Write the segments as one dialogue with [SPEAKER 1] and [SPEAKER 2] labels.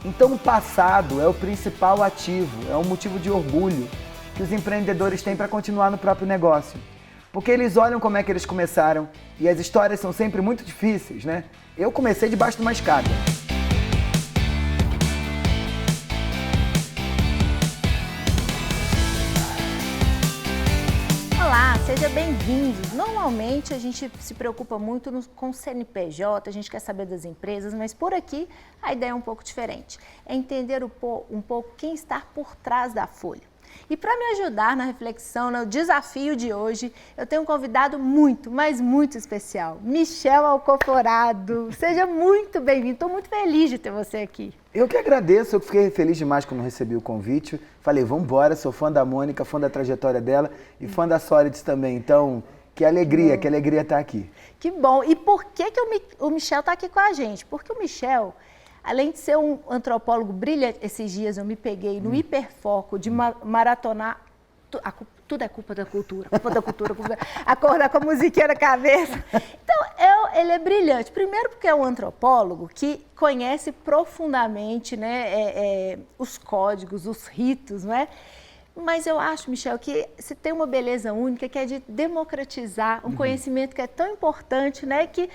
[SPEAKER 1] Então o passado é o principal ativo, é um motivo de orgulho que os empreendedores têm para continuar no próprio negócio. Porque eles olham como é que eles começaram e as histórias são sempre muito difíceis, né? Eu comecei debaixo de uma escada.
[SPEAKER 2] Olá, seja bem-vindo. Normalmente a gente se preocupa muito com o CNPJ, a gente quer saber das empresas, mas por aqui a ideia é um pouco diferente. É entender um pouco quem está por trás da folha. E para me ajudar na reflexão, no desafio de hoje, eu tenho um convidado muito, mas muito especial, Michel Alcoforado. Seja muito bem-vindo, estou muito feliz de ter você aqui.
[SPEAKER 1] Eu que agradeço, eu fiquei feliz demais quando recebi o convite. Falei, vamos embora, sou fã da Mônica, fã da trajetória dela e fã da Solids também. Então, que alegria estar aqui.
[SPEAKER 2] Que bom. E por que o Michel está aqui com a gente? Porque o Michel, além de ser um antropólogo brilhante, esses dias eu me peguei no hiperfoco de maratonar, tudo é culpa da cultura, acordar com a musiquinha na cabeça. Então, ele é brilhante. Primeiro porque é um antropólogo que conhece profundamente, né, os códigos, os ritos, não é? Mas eu acho, Michel, que você tem uma beleza única que é de democratizar um conhecimento que é tão importante, né? Que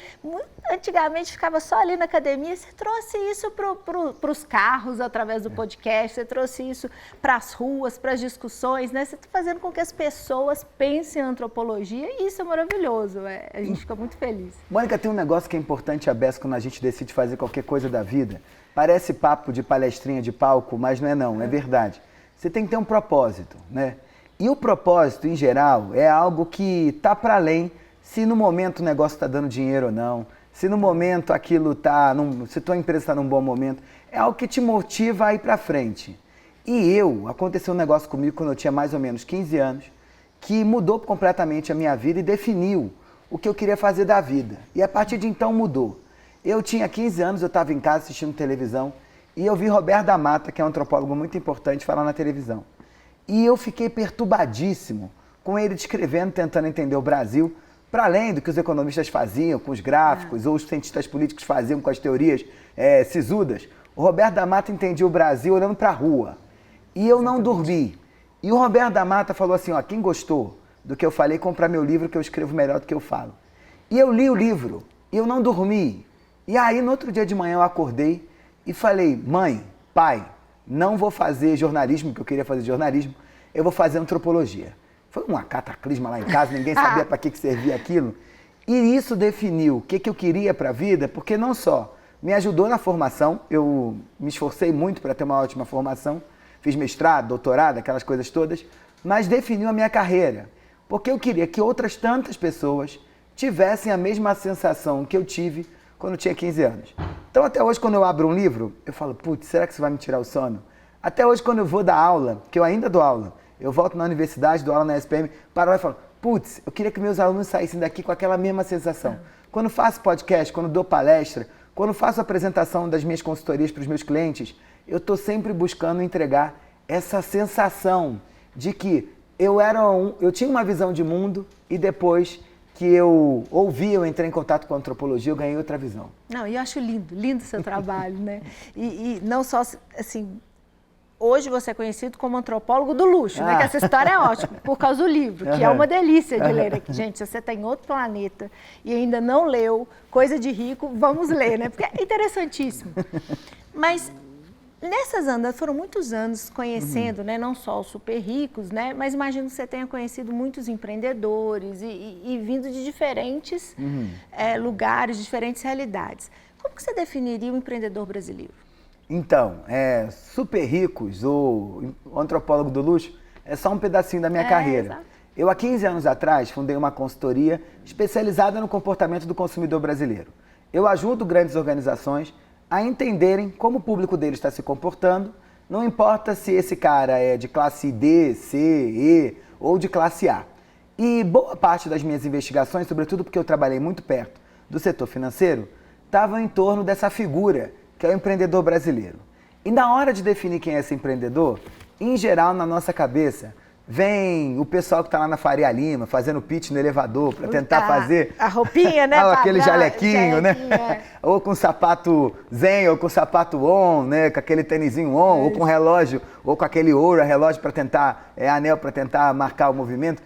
[SPEAKER 2] antigamente ficava só ali na academia. Você trouxe isso para os carros através do podcast, você trouxe isso para as ruas, para as discussões, né? Você está fazendo com que as pessoas pensem em antropologia e isso é maravilhoso. A gente fica muito feliz.
[SPEAKER 1] Mônica, tem um negócio que é importante, a beça, quando a gente decide fazer qualquer coisa da vida. Parece papo de palestrinha de palco, mas não, é verdade. Você tem que ter um propósito, né? E o propósito, em geral, é algo que está para além se no momento o negócio está dando dinheiro ou não, se no momento aquilo está, se tua empresa está num bom momento, é algo que te motiva a ir para frente. E aconteceu um negócio comigo quando eu tinha mais ou menos 15 anos, que mudou completamente a minha vida e definiu o que eu queria fazer da vida. E a partir de então mudou. Eu tinha 15 anos, eu estava em casa assistindo televisão, e eu vi Roberto da Mata, que é um antropólogo muito importante, falar na televisão. E eu fiquei perturbadíssimo com ele descrevendo, tentando entender o Brasil, para além do que os economistas faziam com os gráficos, ou os cientistas políticos faziam com as teorias sisudas. O Roberto da Mata entendia o Brasil olhando para a rua. E eu não dormi. E o Roberto da Mata falou assim, ó, quem gostou do que eu falei, compra meu livro que eu escrevo melhor do que eu falo. E eu li o livro, e eu não dormi. E aí, no outro dia de manhã, eu acordei, e falei, mãe, pai, não vou fazer jornalismo, que eu queria fazer jornalismo, eu vou fazer antropologia. Foi uma cataclisma lá em casa, ninguém sabia para que servia aquilo. E isso definiu o que eu queria para a vida, porque não só me ajudou na formação, eu me esforcei muito para ter uma ótima formação, fiz mestrado, doutorado, aquelas coisas todas, mas definiu a minha carreira, porque eu queria que outras tantas pessoas tivessem a mesma sensação que eu tive quando eu tinha 15 anos. Então, até hoje, quando eu abro um livro, eu falo, putz, será que isso vai me tirar o sono? Até hoje, quando eu vou dar aula, que eu ainda dou aula, eu volto na universidade, dou aula na SPM, paro lá e falo, putz, eu queria que meus alunos saíssem daqui com aquela mesma sensação. Quando faço podcast, quando dou palestra, quando faço apresentação das minhas consultorias para os meus clientes, eu estou sempre buscando entregar essa sensação de que eu tinha uma visão de mundo e depois que eu entrei em contato com a antropologia, eu ganhei outra visão.
[SPEAKER 2] Não, e eu acho lindo o seu trabalho, né? E não só, assim, hoje você é conhecido como antropólogo do luxo, né? Que essa história é ótima, por causa do livro, que é uma delícia de ler aqui. Gente, se você está em outro planeta e ainda não leu Coisa de Rico, vamos ler, né? Porque é interessantíssimo. Mas nessas andas, foram muitos anos conhecendo, né, não só os super ricos, né, mas imagino que você tenha conhecido muitos empreendedores e vindo de diferentes lugares, diferentes realidades. Como que você definiria o empreendedor brasileiro?
[SPEAKER 1] Então, super ricos, o antropólogo do luxo, é só um pedacinho da minha carreira.
[SPEAKER 2] Exato.
[SPEAKER 1] Eu, há 15 anos atrás, fundei uma consultoria especializada no comportamento do consumidor brasileiro. Eu ajudo grandes organizações a entenderem como o público deles está se comportando, não importa se esse cara é de classe D, C, E ou de classe A. E boa parte das minhas investigações, sobretudo porque eu trabalhei muito perto do setor financeiro, estava em torno dessa figura que é o empreendedor brasileiro. E na hora de definir quem é esse empreendedor, em geral, na nossa cabeça, vem o pessoal que está lá na Faria Lima, fazendo pitch no elevador para tentar fazer...
[SPEAKER 2] A roupinha, né?
[SPEAKER 1] aquele jalequinho, né? Ou com sapato zen, ou com sapato on, né? Com aquele tênisinho on, ou com relógio, ou com aquele ouro, relógio para tentar, anel para tentar marcar o movimento.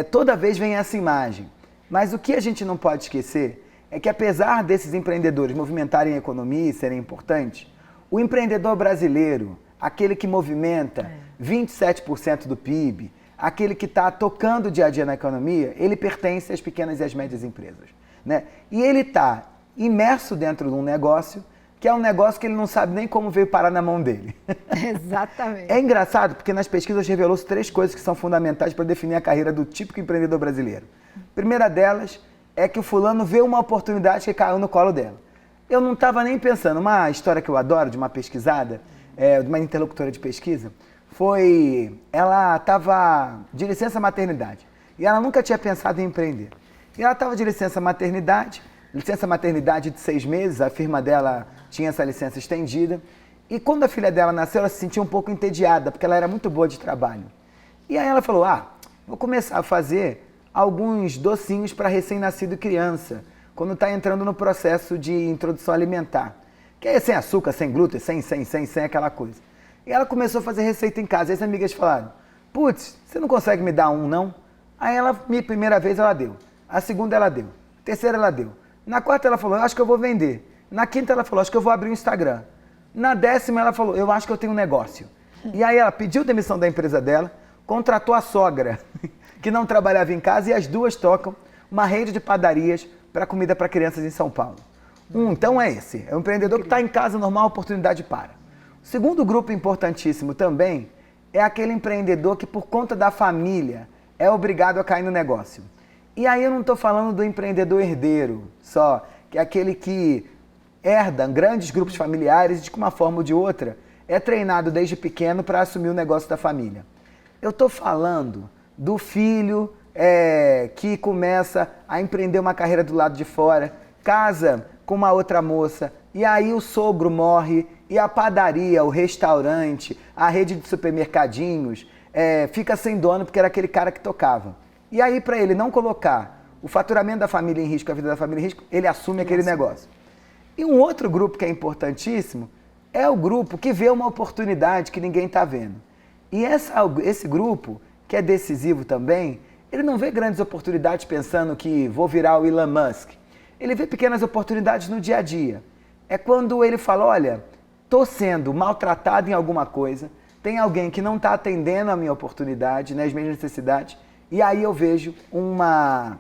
[SPEAKER 1] Toda vez vem essa imagem. Mas o que a gente não pode esquecer é que apesar desses empreendedores movimentarem a economia e serem importantes, o empreendedor brasileiro, aquele que movimenta 27% do PIB, aquele que está tocando o dia a dia na economia, ele pertence às pequenas e às médias empresas, né? E ele está imerso dentro de um negócio que é um negócio que ele não sabe nem como veio parar na mão dele.
[SPEAKER 2] Exatamente.
[SPEAKER 1] É engraçado porque nas pesquisas revelou-se 3 coisas que são fundamentais para definir a carreira do típico empreendedor brasileiro. A primeira delas é que o fulano vê uma oportunidade que caiu no colo dela. Eu não estava nem pensando, uma história que eu adoro de uma pesquisada, de uma interlocutora de pesquisa, ela estava de licença maternidade e ela nunca tinha pensado em empreender. E ela estava de licença maternidade de 6 meses, a firma dela tinha essa licença estendida. E quando a filha dela nasceu, ela se sentiu um pouco entediada, porque ela era muito boa de trabalho. E aí ela falou, vou começar a fazer alguns docinhos para recém-nascido e criança, quando está entrando no processo de introdução alimentar. Que é sem açúcar, sem glúten, sem aquela coisa. E ela começou a fazer receita em casa. E as amigas falaram, putz, você não consegue me dar um, não? Aí primeira vez ela deu. A segunda ela deu. A terceira ela deu. Na quarta ela falou, eu acho que eu vou vender. Na quinta ela falou, acho que eu vou abrir um Instagram. Na 10ª ela falou, eu acho que eu tenho um negócio. E aí ela pediu demissão da empresa dela, contratou a sogra, que não trabalhava em casa, e as duas tocam uma rede de padarias para comida para crianças em São Paulo. Então é esse, é um empreendedor que está em casa normal, oportunidade para. O segundo grupo importantíssimo também é aquele empreendedor que por conta da família é obrigado a cair no negócio. E aí eu não estou falando do empreendedor herdeiro só, que é aquele que herda grandes grupos familiares e de uma forma ou de outra é treinado desde pequeno para assumir o negócio da família. Eu estou falando do filho que começa a empreender uma carreira do lado de fora, casa com uma outra moça, e aí o sogro morre, e a padaria, o restaurante, a rede de supermercadinhos fica sem dono porque era aquele cara que tocava. E aí, para ele não colocar o faturamento da família em risco, a vida da família em risco, ele assume aquele negócio. E um outro grupo que é importantíssimo é o grupo que vê uma oportunidade que ninguém está vendo. E esse grupo, que é decisivo também, ele não vê grandes oportunidades pensando que vou virar o Elon Musk. Ele vê pequenas oportunidades no dia a dia. É quando ele fala, olha, estou sendo maltratado em alguma coisa, tem alguém que não está atendendo a minha oportunidade, né, as minhas necessidades, e aí eu vejo uma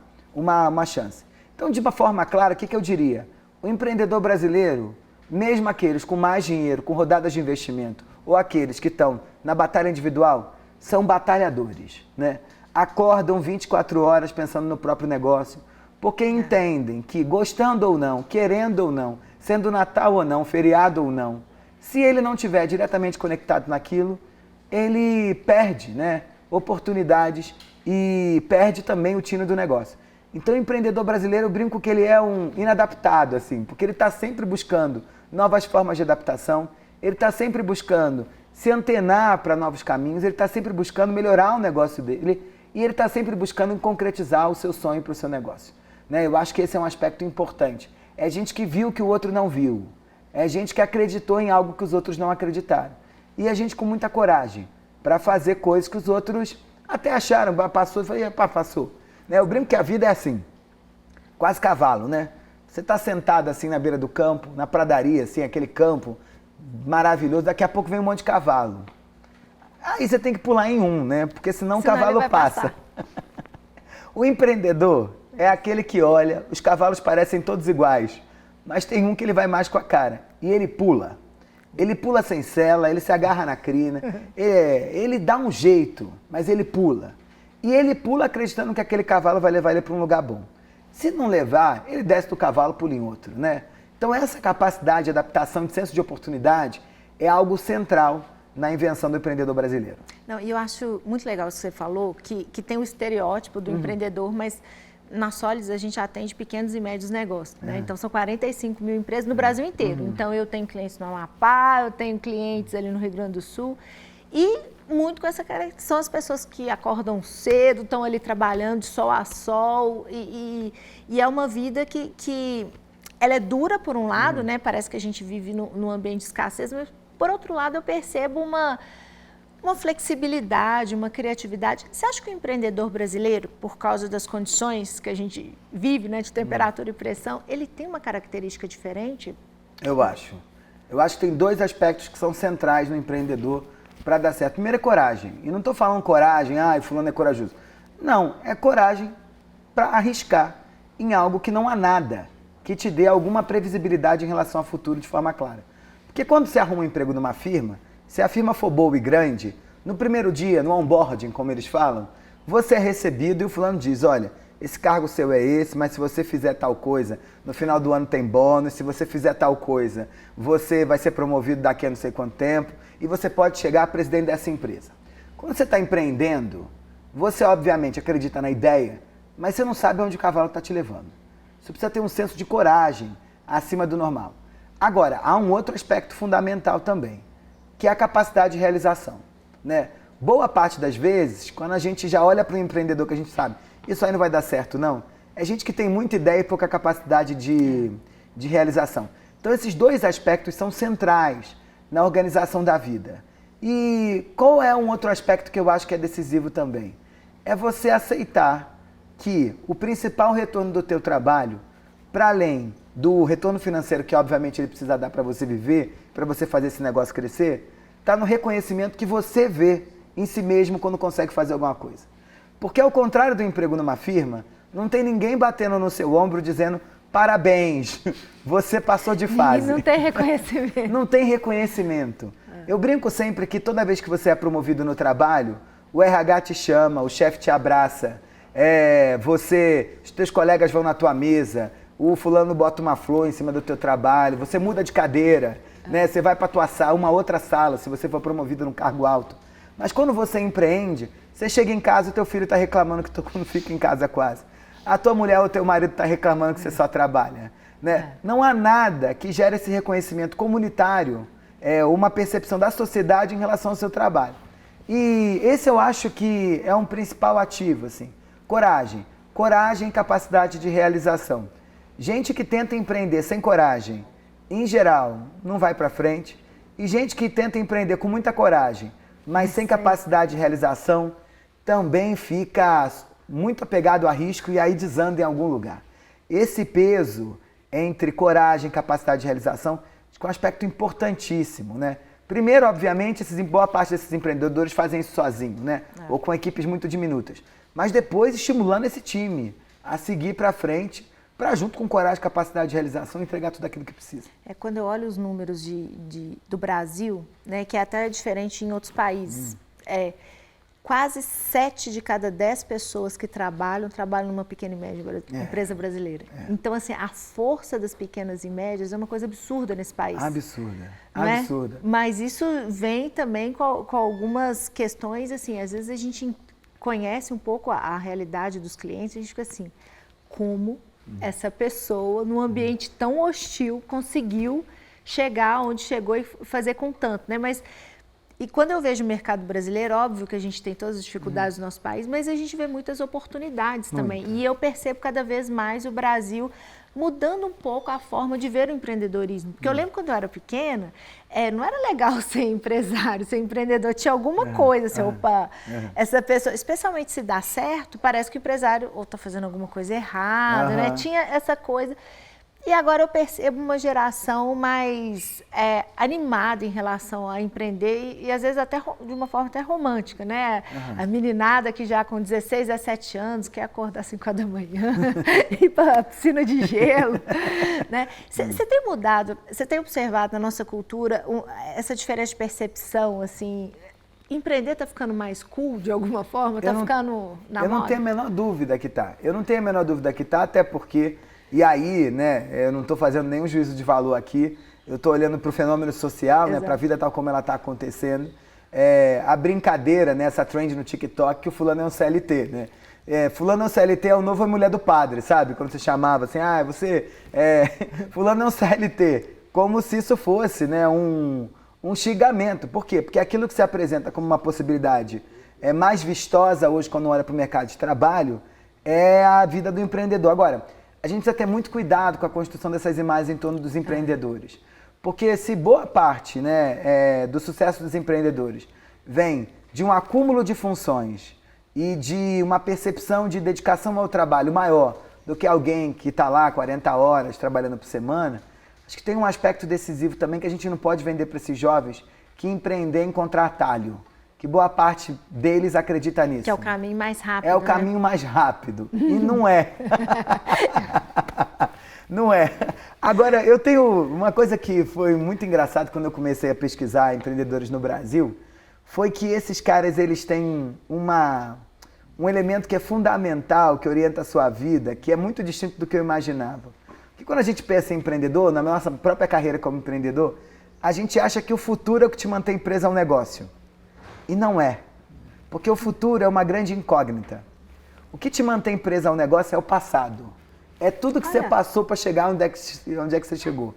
[SPEAKER 1] chance. Então, de uma forma clara, o que eu diria? O empreendedor brasileiro, mesmo aqueles com mais dinheiro, com rodadas de investimento, ou aqueles que estão na batalha individual, são batalhadores, né? Acordam 24 horas pensando no próprio negócio, porque entendem que, gostando ou não, querendo ou não, sendo Natal ou não, feriado ou não, se ele não estiver diretamente conectado naquilo, ele perde, né, oportunidades e perde também o tino do negócio. Então, o empreendedor brasileiro, eu brinco que ele é um inadaptado, assim, porque ele está sempre buscando novas formas de adaptação, ele está sempre buscando se antenar para novos caminhos, ele está sempre buscando melhorar o negócio dele e ele está sempre buscando concretizar o seu sonho para o seu negócio. Né? Eu acho que esse é um aspecto importante. É gente que viu que o outro não viu. É gente que acreditou em algo que os outros não acreditaram. E é gente com muita coragem para fazer coisas que os outros até acharam, passou, eu falei, passou. Né? Eu brinco que a vida é assim, quase cavalo, né? Você está sentado assim na beira do campo, na pradaria, assim, aquele campo maravilhoso, daqui a pouco vem um monte de cavalo. Aí você tem que pular em um, né? Porque senão o cavalo passa. O empreendedor é aquele que olha, os cavalos parecem todos iguais, mas tem um que ele vai mais com a cara, e ele pula. Ele pula sem sela, ele se agarra na crina, ele dá um jeito, mas ele pula. E ele pula acreditando que aquele cavalo vai levar ele para um lugar bom. Se não levar, ele desce do cavalo e pula em outro, né? Então essa capacidade de adaptação, de senso de oportunidade, é algo central na invenção do empreendedor brasileiro.
[SPEAKER 2] Não, e eu acho muito legal isso que você falou, que tem o estereótipo do empreendedor, mas na Sólides a gente atende pequenos e médios negócios, né? Então são 45 mil empresas no Brasil inteiro. Então eu tenho clientes no Amapá, eu tenho clientes ali no Rio Grande do Sul e muito com essa característica. São as pessoas que acordam cedo, estão ali trabalhando de sol a sol, e é uma vida que ela é dura por um lado, né? Parece que a gente vive num ambiente de escassez, mas por outro lado eu percebo uma flexibilidade, uma criatividade. Você acha que o empreendedor brasileiro, por causa das condições que a gente vive, né, de temperatura e pressão, ele tem uma característica diferente?
[SPEAKER 1] Eu acho. Eu acho que tem dois aspectos que são centrais no empreendedor para dar certo. Primeiro é coragem. E não estou falando coragem, fulano é corajoso. Não, é coragem para arriscar em algo que não há nada que te dê alguma previsibilidade em relação ao futuro de forma clara. Porque quando você arruma um emprego numa firma, se a firma for boa e grande, no primeiro dia, no onboarding, como eles falam, você é recebido e o fulano diz, olha, esse cargo seu é esse, mas se você fizer tal coisa, no final do ano tem bônus, se você fizer tal coisa, você vai ser promovido daqui a não sei quanto tempo e você pode chegar a presidente dessa empresa. Quando você está empreendendo, você obviamente acredita na ideia, mas você não sabe onde o cavalo está te levando. Você precisa ter um senso de coragem acima do normal. Agora, há um outro aspecto fundamental também, que é a capacidade de realização, né? Boa parte das vezes, quando a gente já olha para um empreendedor que a gente sabe, isso aí não vai dar certo não, é gente que tem muita ideia e pouca capacidade de realização. Então esses dois aspectos são centrais na organização da vida. E qual é um outro aspecto que eu acho que é decisivo também? É você aceitar que o principal retorno do teu trabalho, para além do retorno financeiro que obviamente ele precisa dar para você viver, para você fazer esse negócio crescer, está no reconhecimento que você vê em si mesmo quando consegue fazer alguma coisa. Porque ao contrário do emprego numa firma, não tem ninguém batendo no seu ombro dizendo parabéns, você passou de fase.
[SPEAKER 2] E não tem reconhecimento.
[SPEAKER 1] Não tem reconhecimento. Eu brinco sempre que toda vez que você é promovido no trabalho, o RH te chama, o chefe te abraça, os teus colegas vão na tua mesa, o fulano bota uma flor em cima do teu trabalho, você muda de cadeira, né? Você vai para tua sala, uma outra sala, se você for promovido num cargo alto. Mas quando você empreende, você chega em casa e teu filho está reclamando que tu não fica em casa quase. A tua mulher ou teu marido está reclamando que você só trabalha, né? Não há nada que gere esse reconhecimento comunitário, uma percepção da sociedade em relação ao seu trabalho. E esse eu acho que é um principal ativo, assim. Coragem. Coragem e capacidade de realização. Gente que tenta empreender sem coragem, em geral, não vai para frente. E gente que tenta empreender com muita coragem, mas sem capacidade de realização, também fica muito apegado a risco e aí desanda em algum lugar. Esse peso entre coragem e capacidade de realização é um aspecto importantíssimo, né? Primeiro, obviamente, boa parte desses empreendedores fazem isso sozinhos, né? Ou com equipes muito diminutas. Mas depois estimulando esse time a seguir para frente, para junto com coragem e capacidade de realização entregar tudo aquilo que precisa.
[SPEAKER 2] Quando eu olho os números do Brasil, né, que é até diferente em outros países, quase 7 de cada 10 pessoas que trabalham numa pequena e média empresa brasileira. Então, assim, a força das pequenas e médias é uma coisa absurda nesse país.
[SPEAKER 1] Absurda,
[SPEAKER 2] né?
[SPEAKER 1] absurda.
[SPEAKER 2] Mas isso vem também com algumas questões, assim, às vezes a gente conhece um pouco a realidade dos clientes, a gente fica assim, como essa pessoa, num ambiente tão hostil, conseguiu chegar onde chegou e fazer com tanto, né? E quando eu vejo o mercado brasileiro, óbvio que a gente tem todas as dificuldades do nosso país, mas a gente vê muitas oportunidades também. E eu percebo cada vez mais o Brasil mudando um pouco a forma de ver o empreendedorismo. Porque eu lembro quando eu era pequena, não era legal ser empresário, ser empreendedor. Tinha alguma coisa, assim, essa pessoa, especialmente se dá certo, parece que o empresário ou está fazendo alguma coisa errada, né? Tinha essa coisa. E agora eu percebo uma geração mais animada em relação a empreender e às vezes até de uma forma até romântica, né? A meninada que já com 16, 17 anos quer acordar às 5 horas da manhã, ir para a piscina de gelo, né? Você tem mudado, você tem observado na nossa cultura essa diferença de percepção, assim, empreender está ficando mais cool de alguma forma? Está ficando na moda?
[SPEAKER 1] Eu não tenho a menor dúvida que está. Eu não tenho a menor dúvida que está, até porque... E aí, né, eu não estou fazendo nenhum juízo de valor aqui, eu estou olhando para o fenômeno social, né, para a vida tal como ela está acontecendo. A brincadeira, né, essa trend no TikTok, que o fulano é um CLT, né? Fulano é um CLT é o novo mulher do padre, sabe? Quando você chamava assim, fulano é um CLT. Como se isso fosse, né, um xingamento. Por quê? Porque aquilo que se apresenta como uma possibilidade mais vistosa hoje quando olha para o mercado de trabalho é a vida do empreendedor. Agora, a gente precisa ter muito cuidado com a construção dessas imagens em torno dos empreendedores. Porque se boa parte, né, do sucesso dos empreendedores vem de um acúmulo de funções e de uma percepção de dedicação ao trabalho maior do que alguém que está lá 40 horas trabalhando por semana, acho que tem um aspecto decisivo também que a gente não pode vender para esses jovens que empreender é encontrar atalho. Que boa parte deles acredita nisso.
[SPEAKER 2] Que é o caminho mais rápido.
[SPEAKER 1] É o caminho mais rápido. E não é. Não é. Agora, eu tenho uma coisa que foi muito engraçado quando eu comecei a pesquisar empreendedores no Brasil, foi que esses caras, eles têm um elemento que é fundamental, que orienta a sua vida, que é muito distinto do que eu imaginava. Porque quando a gente pensa em empreendedor, na nossa própria carreira como empreendedor, a gente acha que o futuro é o que te mantém preso ao negócio. E não é. Porque o futuro é uma grande incógnita. O que te mantém preso ao negócio é o passado. É tudo que você passou para chegar onde é que você chegou.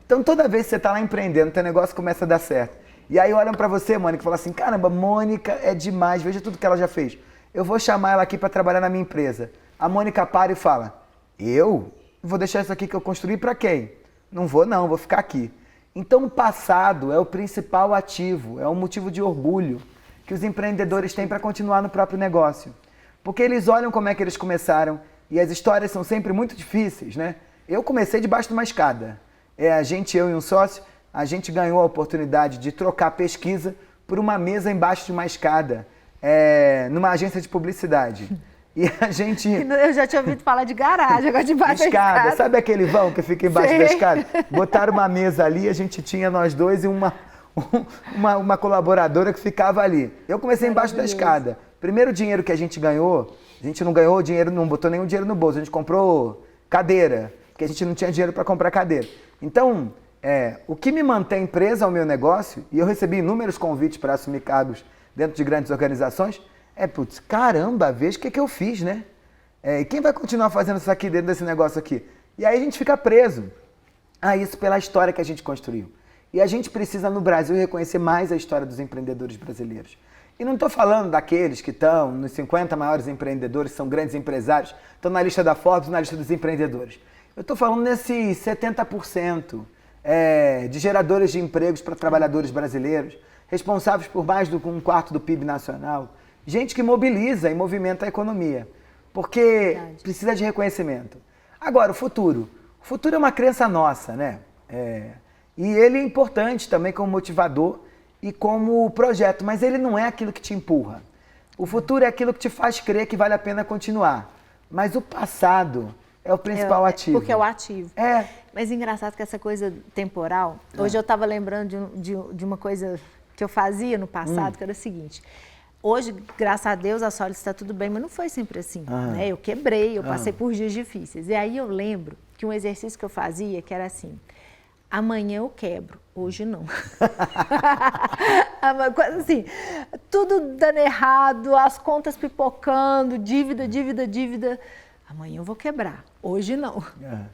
[SPEAKER 1] Então, toda vez que você está lá empreendendo, teu negócio começa a dar certo. E aí olham para você, Mônica, e falam assim, caramba, Mônica é demais, veja tudo que ela já fez. Eu vou chamar ela aqui para trabalhar na minha empresa. A Mônica para e fala, eu vou deixar isso aqui que eu construí para quem? Não, vou ficar aqui. Então, o passado é o principal ativo, é um motivo de orgulho que os empreendedores têm para continuar no próprio negócio. Porque eles olham como é que eles começaram e as histórias são sempre muito difíceis, né? Eu comecei debaixo de uma escada. Eu e um sócio, a gente ganhou a oportunidade de trocar pesquisa por uma mesa embaixo de uma escada, numa agência de publicidade. E a gente...
[SPEAKER 2] Eu já tinha ouvido falar de garagem, agora debaixo da escada.
[SPEAKER 1] Sabe aquele vão que fica embaixo da escada? Botaram uma mesa ali, a gente tinha nós dois e uma colaboradora que ficava ali. Eu comecei embaixo da escada. Primeiro dinheiro que a gente ganhou, a gente não ganhou dinheiro, não botou nenhum dinheiro no bolso, a gente comprou cadeira, porque a gente não tinha dinheiro para comprar cadeira. Então, o que me mantém preso ao meu negócio, e eu recebi inúmeros convites para assumir cargos dentro de grandes organizações, caramba, veja o que eu fiz, né? E quem vai continuar fazendo isso aqui dentro desse negócio aqui? E aí a gente fica preso a isso pela história que a gente construiu. E a gente precisa, no Brasil, reconhecer mais a história dos empreendedores brasileiros. E não estou falando daqueles que estão nos 50 maiores empreendedores, são grandes empresários, estão na lista da Forbes, na lista dos empreendedores. Eu estou falando nesses 70% de geradores de empregos para trabalhadores brasileiros, responsáveis por mais de 1/4 do PIB nacional. Gente que mobiliza e movimenta a economia, porque precisa de reconhecimento. Agora, o futuro. O futuro é uma crença nossa, né? E ele é importante também como motivador e como projeto, mas ele não é aquilo que te empurra. O futuro é aquilo que te faz crer que vale a pena continuar. Mas o passado é o principal ativo.
[SPEAKER 2] Porque é o ativo. Mas engraçado que essa coisa temporal... Hoje eu estava lembrando de uma coisa que eu fazia no passado, que era o seguinte... Hoje, graças a Deus, a Sólidos está tudo bem, mas não foi sempre assim. Né? Eu quebrei, eu passei por dias difíceis. E aí eu lembro que um exercício que eu fazia, que era assim, amanhã eu quebro, hoje não. Assim, tudo dando errado, as contas pipocando, dívida. Amanhã eu vou quebrar, hoje não.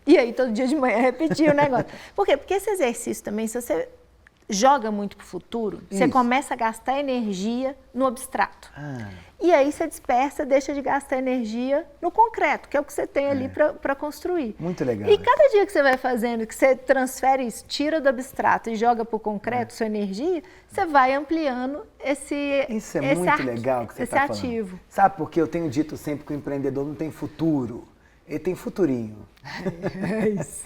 [SPEAKER 2] E aí todo dia de manhã repetia o negócio. Por quê? Porque esse exercício também, se você joga muito para o futuro, você começa a gastar energia no abstrato. E aí você dispersa, deixa de gastar energia no concreto, que é o que você tem ali para construir.
[SPEAKER 1] Muito legal.
[SPEAKER 2] E cada dia que você vai fazendo, que você transfere isso, tira do abstrato e joga para o concreto sua energia, você vai ampliando
[SPEAKER 1] Isso é muito legal que você está falando.
[SPEAKER 2] ativo.
[SPEAKER 1] Sabe por que eu tenho dito sempre que o empreendedor não tem futuro? Ele tem futurinho.
[SPEAKER 2] É isso.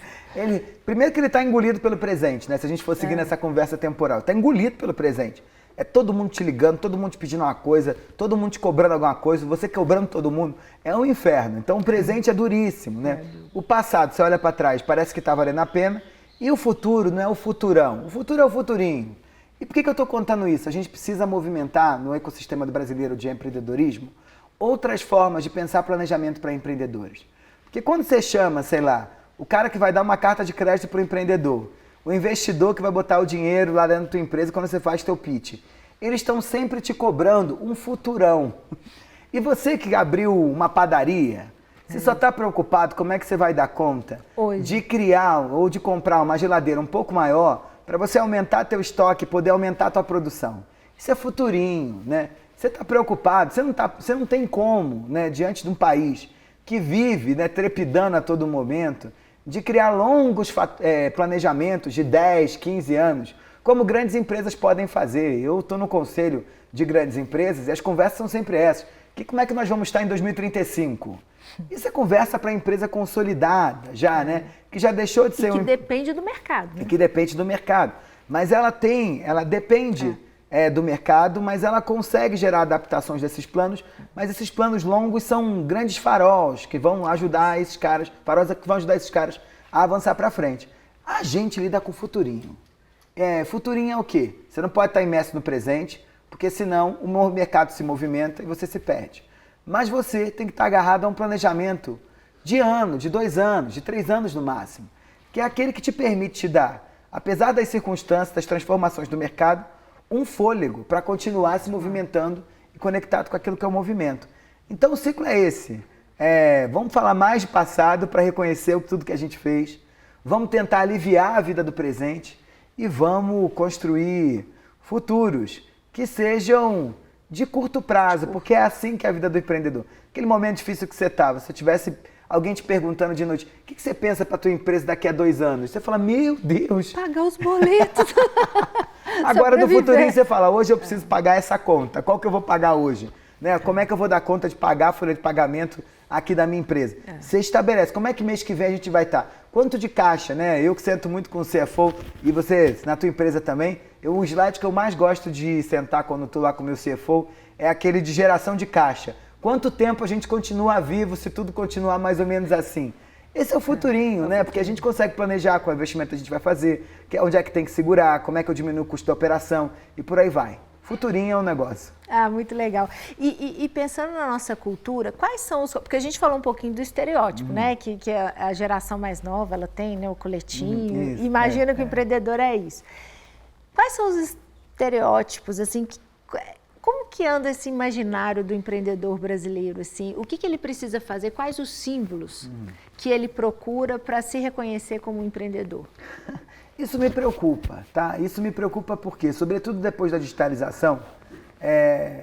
[SPEAKER 1] Primeiro que ele está engolido pelo presente, né? Se a gente for seguir nessa conversa temporal. Está engolido pelo presente. É todo mundo te ligando, todo mundo te pedindo uma coisa, todo mundo te cobrando alguma coisa, você cobrando todo mundo. É um inferno. Então o presente é duríssimo, né? O passado, você olha para trás, parece que está valendo a pena. E o futuro não é o futurão. O futuro é o futurinho. E por que eu estou contando isso? A gente precisa movimentar no ecossistema do brasileiro de empreendedorismo outras formas de pensar planejamento para empreendedores. Porque quando você chama, sei lá, o cara que vai dar uma carta de crédito para o empreendedor, o investidor que vai botar o dinheiro lá dentro da tua empresa quando você faz teu pitch, eles estão sempre te cobrando um futurão. E você que abriu uma padaria, você só está preocupado como é que você vai dar conta de criar ou de comprar uma geladeira um pouco maior para você aumentar teu estoque, poder aumentar tua produção. Isso é futurinho, né? Você está preocupado, você não tem como, né, diante de um país que vive, né, trepidando a todo momento, de criar longos planejamentos de 10, 15 anos, como grandes empresas podem fazer. Eu estou no conselho de grandes empresas e as conversas são sempre essas. Como é que nós vamos estar em 2035? Isso é conversa para a empresa consolidada já, né? Que já deixou de ser
[SPEAKER 2] que depende do mercado. Né?
[SPEAKER 1] E que depende do mercado. Mas ela depende do mercado, mas ela consegue gerar adaptações desses planos, mas esses planos longos são grandes faróis que vão ajudar esses caras, a avançar para frente. A gente lida com o futurinho. Futurinho é o quê? Você não pode estar imerso no presente, porque senão o mercado se movimenta e você se perde. Mas você tem que estar agarrado a um planejamento de ano, de 2 anos, de 3 anos no máximo, que é aquele que te permite te dar, apesar das circunstâncias, das transformações do mercado, um fôlego para continuar se movimentando e conectado com aquilo que é o movimento. Então o ciclo é esse. Vamos falar mais de passado para reconhecer tudo que a gente fez, vamos tentar aliviar a vida do presente e vamos construir futuros que sejam de curto prazo, porque é assim que é a vida do empreendedor. Aquele momento difícil que você estava, se tivesse alguém te perguntando de noite, o que você pensa para a tua empresa daqui a 2 anos? Você fala, meu Deus!
[SPEAKER 2] Pagar os boletos.
[SPEAKER 1] Agora no futurinho você fala, hoje eu preciso pagar essa conta, qual que eu vou pagar hoje? Né? Como é que eu vou dar conta de pagar a folha de pagamento aqui da minha empresa? Você estabelece, como é que mês que vem a gente vai estar? Quanto de caixa, né? Eu que sento muito com o CFO e você na tua empresa também, o slide que eu mais gosto de sentar quando estou lá com o meu CFO é aquele de geração de caixa. Quanto tempo a gente continua vivo se tudo continuar mais ou menos assim? Esse é o futurinho, né? Porque a gente consegue planejar qual investimento a gente vai fazer, onde é que tem que segurar, como é que eu diminuo o custo da operação e por aí vai. Futurinho é um negócio.
[SPEAKER 2] Muito legal. E pensando na nossa cultura, quais são os... Porque a gente falou um pouquinho do estereótipo, né? Que a geração mais nova, ela tem, né? O coletinho. Imagina que o empreendedor é isso. Quais são os estereótipos, assim, como que anda esse imaginário do empreendedor brasileiro, assim? O que ele precisa fazer? Quais os símbolos que ele procura para se reconhecer como um empreendedor?
[SPEAKER 1] Isso me preocupa, tá? Isso me preocupa porque, sobretudo depois da digitalização,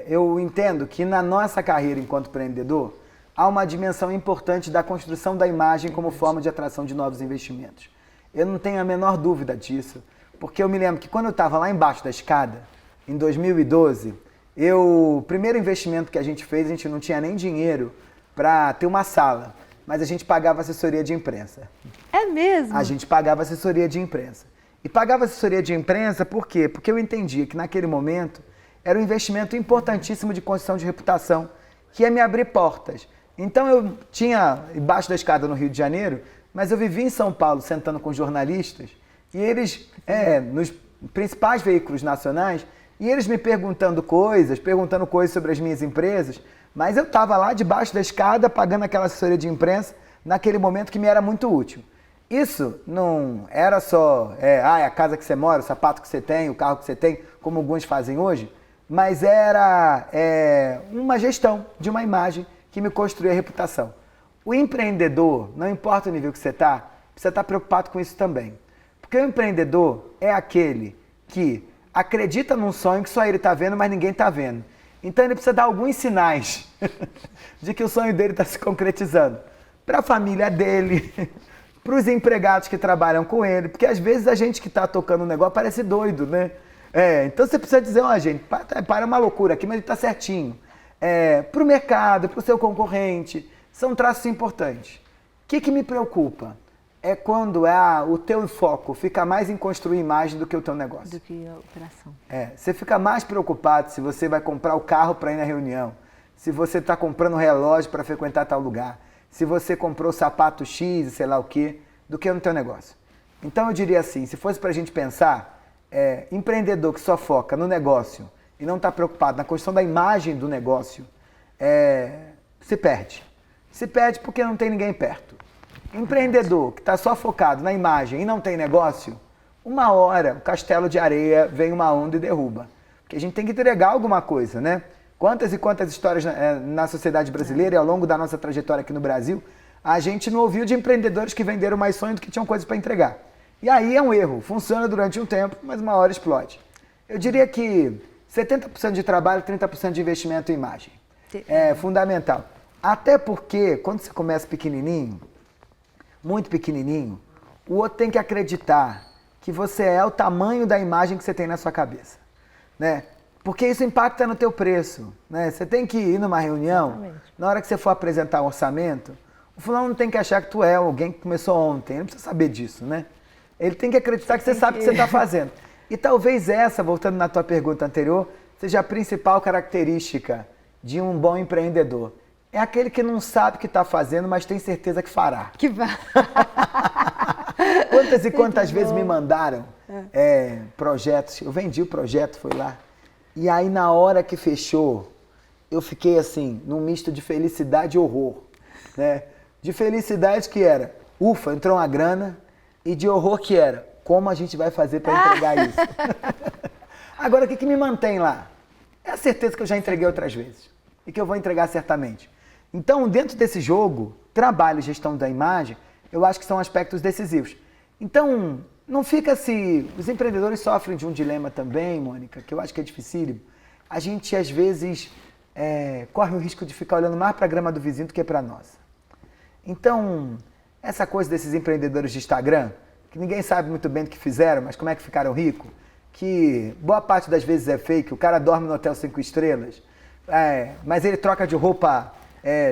[SPEAKER 1] eu entendo que na nossa carreira enquanto empreendedor, há uma dimensão importante da construção da imagem como forma de atração de novos investimentos. Eu não tenho a menor dúvida disso, porque eu me lembro que quando eu estava lá embaixo da escada, em 2012, o primeiro investimento que a gente não tinha nem dinheiro para ter uma sala, mas a gente pagava assessoria de imprensa.
[SPEAKER 2] É mesmo?
[SPEAKER 1] A gente pagava assessoria de imprensa. E pagava assessoria de imprensa por quê? Porque eu entendia que naquele momento era um investimento importantíssimo de construção de reputação, que ia me abrir portas. Então eu tinha embaixo da escada no Rio de Janeiro, mas eu vivia em São Paulo sentando com jornalistas, e eles, nos principais veículos nacionais, e eles me perguntando coisas sobre as minhas empresas, mas eu estava lá debaixo da escada pagando aquela assessoria de imprensa naquele momento que me era muito útil. Isso não era só a casa que você mora, o sapato que você tem, o carro que você tem, como alguns fazem hoje, mas era uma gestão de uma imagem que me construía a reputação. O empreendedor, não importa o nível que você está, precisa estar preocupado com isso também. Porque o empreendedor é aquele que acredita num sonho que só ele está vendo, mas ninguém está vendo. Então ele precisa dar alguns sinais de que o sonho dele está se concretizando. Para a família dele, para os empregados que trabalham com ele, porque às vezes a gente que está tocando um negócio parece doido, né? Então você precisa dizer, gente, para uma loucura aqui, mas ele está certinho. Para o mercado, para o seu concorrente, são traços importantes. O que me preocupa? É quando o teu foco fica mais em construir imagem do que o teu negócio.
[SPEAKER 2] Do que a operação.
[SPEAKER 1] Você fica mais preocupado se você vai comprar o carro para ir na reunião, se você está comprando um relógio para frequentar tal lugar, se você comprou sapato X e sei lá o quê, do que no teu negócio. Então eu diria assim, se fosse para a gente pensar, empreendedor que só foca no negócio e não está preocupado na construção da imagem do negócio, se perde. Se perde porque não tem ninguém perto. Empreendedor que está só focado na imagem e não tem negócio, uma hora o castelo de areia vem uma onda e derruba. Porque a gente tem que entregar alguma coisa, né? Quantas e quantas histórias na sociedade brasileira e ao longo da nossa trajetória aqui no Brasil, a gente não ouviu de empreendedores que venderam mais sonho do que tinham coisas para entregar. E aí é um erro. Funciona durante um tempo, mas uma hora explode. Eu diria que 70% de trabalho, 30% de investimento em imagem. É fundamental. Até porque, quando você começa pequenininho, muito pequenininho, o outro tem que acreditar que você é o tamanho da imagem que você tem na sua cabeça, né? Porque isso impacta no teu preço, né? Você tem que ir numa reunião, exatamente, na hora que você for apresentar um orçamento, o fulano não tem que achar que tu é alguém que começou ontem, ele não precisa saber disso, né? Ele tem que acreditar que você sabe o que você está fazendo. E talvez essa, voltando na tua pergunta anterior, seja a principal característica de um bom empreendedor. É aquele que não sabe o que está fazendo, mas tem certeza que fará.
[SPEAKER 2] Que vai.
[SPEAKER 1] Quantas e quantas vezes me mandaram projetos, eu vendi o projeto, fui lá, e aí na hora que fechou, eu fiquei assim, num misto de felicidade e horror, né? De felicidade que era, ufa, entrou uma grana, e de horror que era, como a gente vai fazer para entregar isso? Agora, o que me mantém lá? É a certeza que eu já entreguei outras vezes, e que eu vou entregar certamente. Então, dentro desse jogo, trabalho e gestão da imagem, eu acho que são aspectos decisivos. Então, não fica se... Os empreendedores sofrem de um dilema também, Mônica, que eu acho que é dificílimo. A gente, às vezes, corre o risco de ficar olhando mais para a grama do vizinho do que para a nossa. Então, essa coisa desses empreendedores de Instagram, que ninguém sabe muito bem do que fizeram, mas como é que ficaram ricos, que boa parte das vezes é fake, o cara dorme no hotel 5 estrelas, mas ele troca de roupa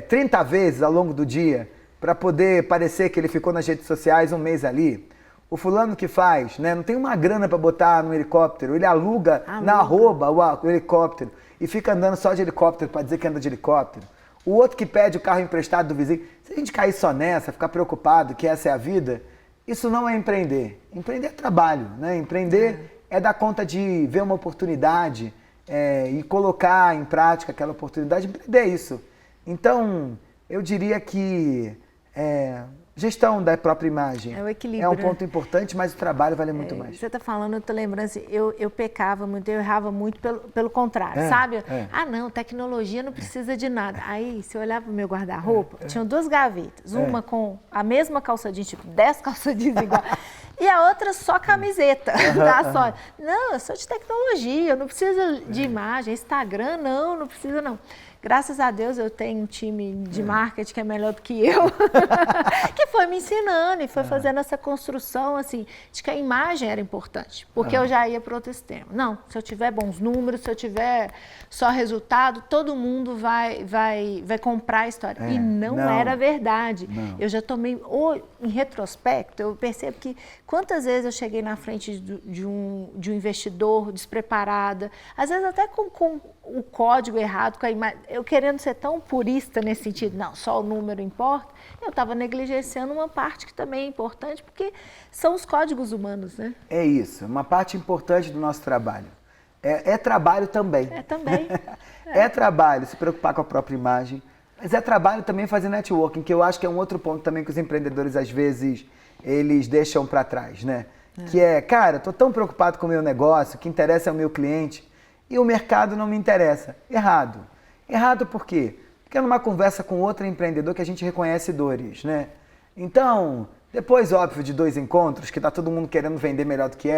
[SPEAKER 1] 30 vezes ao longo do dia para poder parecer que ele ficou nas redes sociais um mês ali. O fulano que faz, né, não tem uma grana para botar no helicóptero, ele aluga na arroba o helicóptero e fica andando só de helicóptero para dizer que anda de helicóptero. O outro que pede o carro emprestado do vizinho. Se a gente cair só nessa, ficar preocupado que essa é a vida, isso não é empreender. Empreender é trabalho, né? Empreender é dar conta de ver uma oportunidade e colocar em prática aquela oportunidade. Empreender é isso. Então, eu diria que gestão da própria imagem
[SPEAKER 2] é o equilíbrio,
[SPEAKER 1] é um ponto importante, mas o trabalho vale muito mais.
[SPEAKER 2] Você está falando, eu estou lembrando assim, eu pecava muito, eu errava muito pelo contrário, sabe? Ah, não, tecnologia não precisa de nada. Aí, se eu olhava para o meu guarda-roupa, tinham 2 gavetas, uma com a mesma calça jeans, tipo 10 calças jeans igual, e a outra só camiseta, só. Não, eu sou de tecnologia, eu não preciso de imagem, Instagram não precisa não. Graças a Deus eu tenho um time de marketing que é melhor do que eu, que foi me ensinando e foi fazendo essa construção assim, de que a imagem era importante, porque eu já ia para outro extremo. Não, se eu tiver bons números, se eu tiver só resultado, todo mundo vai comprar a história. E não era verdade. Não. Eu já tomei, em retrospecto, eu percebo que quantas vezes eu cheguei na frente de um investidor despreparada, às vezes até com o código errado, com a imagem, eu querendo ser tão purista nesse sentido, não, só o número importa, eu estava negligenciando uma parte que também é importante, porque são os códigos humanos, né? É
[SPEAKER 1] isso, uma parte importante do nosso trabalho. É trabalho também.
[SPEAKER 2] É também.
[SPEAKER 1] É trabalho se preocupar com a própria imagem, mas é trabalho também fazer networking, que eu acho que é um outro ponto também que os empreendedores, às vezes, eles deixam para trás, né? Que cara, eu tô tão preocupado com o meu negócio, o que interessa é o meu cliente, e o mercado não me interessa. Errado. Errado por quê? Porque é numa conversa com outro empreendedor que a gente reconhece dores, né? Então, depois, óbvio, de 2 encontros, que tá todo mundo querendo vender melhor do que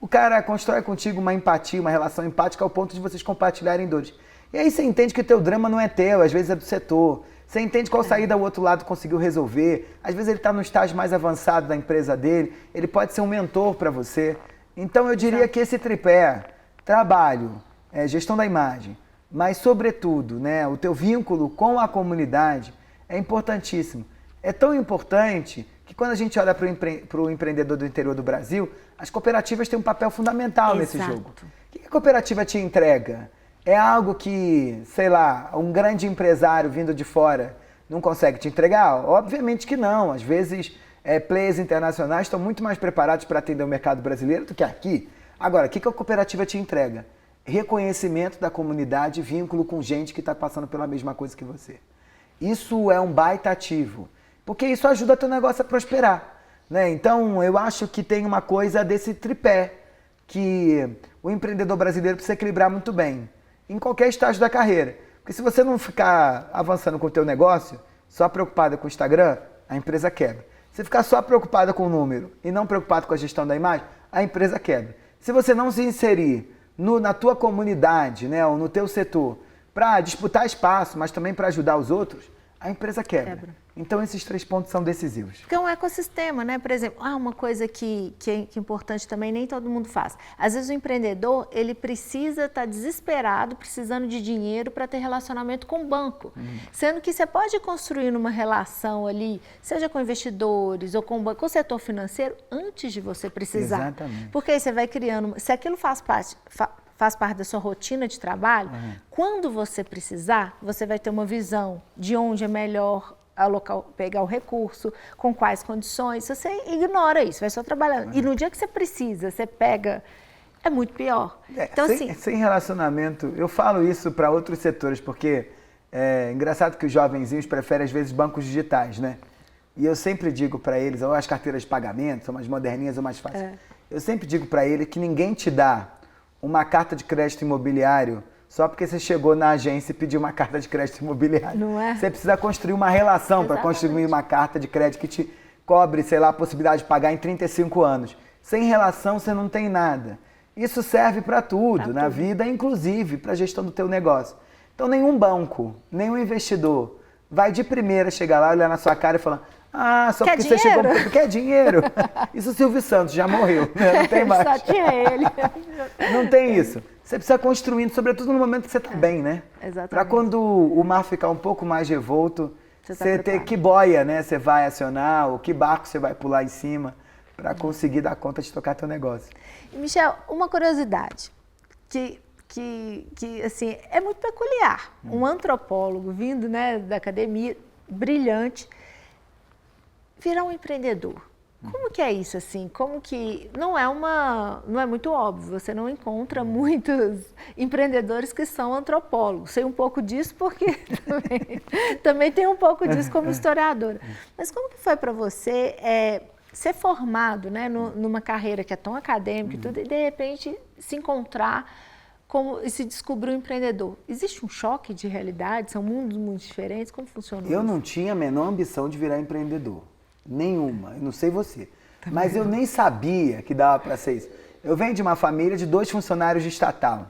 [SPEAKER 1] o cara constrói contigo uma empatia, uma relação empática ao ponto de vocês compartilharem dores. E aí você entende que o teu drama não é teu, às vezes é do setor. Você entende qual saída o outro lado conseguiu resolver. Às vezes ele está no estágio mais avançado da empresa dele, ele pode ser um mentor para você. Então eu diria que esse tripé, trabalho, gestão da imagem, mas sobretudo, né, o teu vínculo com a comunidade é importantíssimo. É tão importante que quando a gente olha para o empreendedor do interior do Brasil, as cooperativas têm um papel fundamental nesse jogo. O que a cooperativa te entrega? É algo que, sei lá, um grande empresário vindo de fora não consegue te entregar? Obviamente que não. Às vezes, players internacionais estão muito mais preparados para atender o mercado brasileiro do que aqui. Agora, o que a cooperativa te entrega? Reconhecimento da comunidade, vínculo com gente que está passando pela mesma coisa que você. Isso é um baita ativo, porque isso ajuda teu negócio a prosperar, né? Então, eu acho que tem uma coisa desse tripé que o empreendedor brasileiro precisa equilibrar muito bem, em qualquer estágio da carreira. Porque se você não ficar avançando com o teu negócio, só preocupado com o Instagram, a empresa quebra. você ficar só preocupado com o número e não preocupado com a gestão da imagem, a empresa quebra. Se você não se inserir na tua comunidade, né, ou no teu setor, para disputar espaço, mas também para ajudar os outros, a empresa quebra. Então, esses 3 pontos são decisivos.
[SPEAKER 2] Porque é um ecossistema, né? Por exemplo, uma coisa que é importante também, nem todo mundo faz. Às vezes o empreendedor, ele precisa estar desesperado, precisando de dinheiro para ter relacionamento com o banco. Sendo que você pode construir uma relação ali, seja com investidores ou com o banco, com o setor financeiro, antes de você precisar.
[SPEAKER 1] Exatamente.
[SPEAKER 2] Porque aí você vai criando, se aquilo faz parte da sua rotina de trabalho, quando você precisar, você vai ter uma visão de onde é melhor pegar o recurso, com quais condições. Você ignora isso, vai só trabalhando. E no dia que você precisa, você pega, é muito pior.
[SPEAKER 1] Então, sem relacionamento, eu falo isso para outros setores, porque é engraçado que os jovenzinhos preferem, às vezes, bancos digitais, né? E eu sempre digo para eles, ou as carteiras de pagamento, são mais moderninhas ou mais fáceis. Eu sempre digo para ele que ninguém te dá uma carta de crédito imobiliário só porque você chegou na agência e pediu uma carta de crédito imobiliário.
[SPEAKER 2] Não é?
[SPEAKER 1] Você precisa construir uma relação para construir uma carta de crédito que te cobre, sei lá, a possibilidade de pagar em 35 anos. Sem relação, você não tem nada. Isso serve para tudo, na vida, inclusive para a gestão do teu negócio. Então, nenhum banco, nenhum investidor vai de primeira chegar lá, olhar na sua cara e falar: só porque você chegou porque quer dinheiro. Isso o Silvio Santos já morreu, né? Não tem mais.
[SPEAKER 2] Só tinha ele.
[SPEAKER 1] Não tem isso. Você precisa construindo, sobretudo no momento que você está bem, né?
[SPEAKER 2] Exatamente.
[SPEAKER 1] Para quando o mar ficar um pouco mais revolto, você ter que boia, né? Você vai acionar, ou que barco você vai pular em cima para conseguir dar conta de tocar teu negócio.
[SPEAKER 2] E, Michel, uma curiosidade que assim, é muito peculiar. Um antropólogo vindo, né, da academia, brilhante, virar um empreendedor. Como que é isso, assim? Como que... Não é muito óbvio, você não encontra muitos empreendedores que são antropólogos. Sei um pouco disso porque também tem um pouco disso como historiadora. Mas como que foi para você ser formado, né, numa carreira que é tão acadêmica e tudo, e de repente se encontrar e se descobrir um empreendedor? Existe um choque de realidade? São mundos muito diferentes? Como funciona isso?
[SPEAKER 1] Eu não tinha a menor ambição de virar empreendedor. Nenhuma, eu não sei você. Mas eu nem sabia que dava para ser isso. Eu venho de uma família de 2 funcionários de estatal.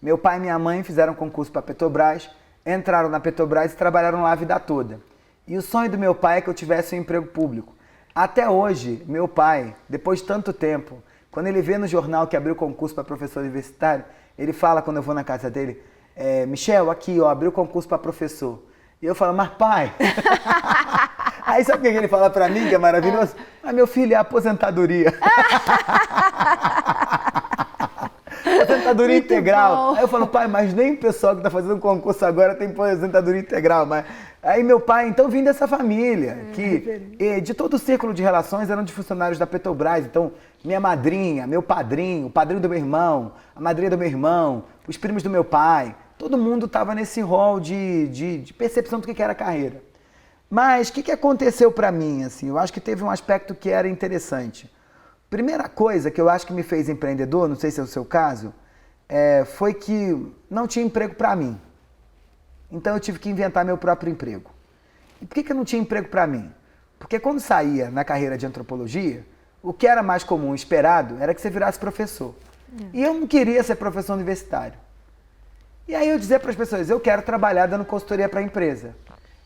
[SPEAKER 1] Meu pai e minha mãe fizeram concurso para a Petrobras, entraram na Petrobras e trabalharam lá a vida toda. E o sonho do meu pai é que eu tivesse um emprego público. Até hoje, meu pai, depois de tanto tempo, quando ele vê no jornal que abriu concurso para professor universitário, ele fala, quando eu vou na casa dele: Michel, aqui, ó, abriu concurso para professor. E eu falo: mas pai... Aí sabe o que ele fala pra mim, que é maravilhoso? Meu filho, é aposentadoria. Aposentadoria integral. Aí eu falo: pai, mas nem o pessoal que tá fazendo concurso agora tem aposentadoria integral. Mas... Aí meu pai, então, vim dessa família, que de todo o círculo de relações eram de funcionários da Petrobras. Então, minha madrinha, meu padrinho, o padrinho do meu irmão, a madrinha do meu irmão, os primos do meu pai, todo mundo estava nesse rol de percepção do que era carreira. Mas o que aconteceu para mim, assim? Eu acho que teve um aspecto que era interessante. Primeira coisa que eu acho que me fez empreendedor, não sei se é o seu caso, foi que não tinha emprego para mim. Então eu tive que inventar meu próprio emprego. E por que eu não tinha emprego para mim? Porque quando saía na carreira de antropologia, o que era mais comum, esperado, era que você virasse professor. E eu não queria ser professor universitário. E aí eu dizia para as pessoas: eu quero trabalhar dando consultoria para a empresa.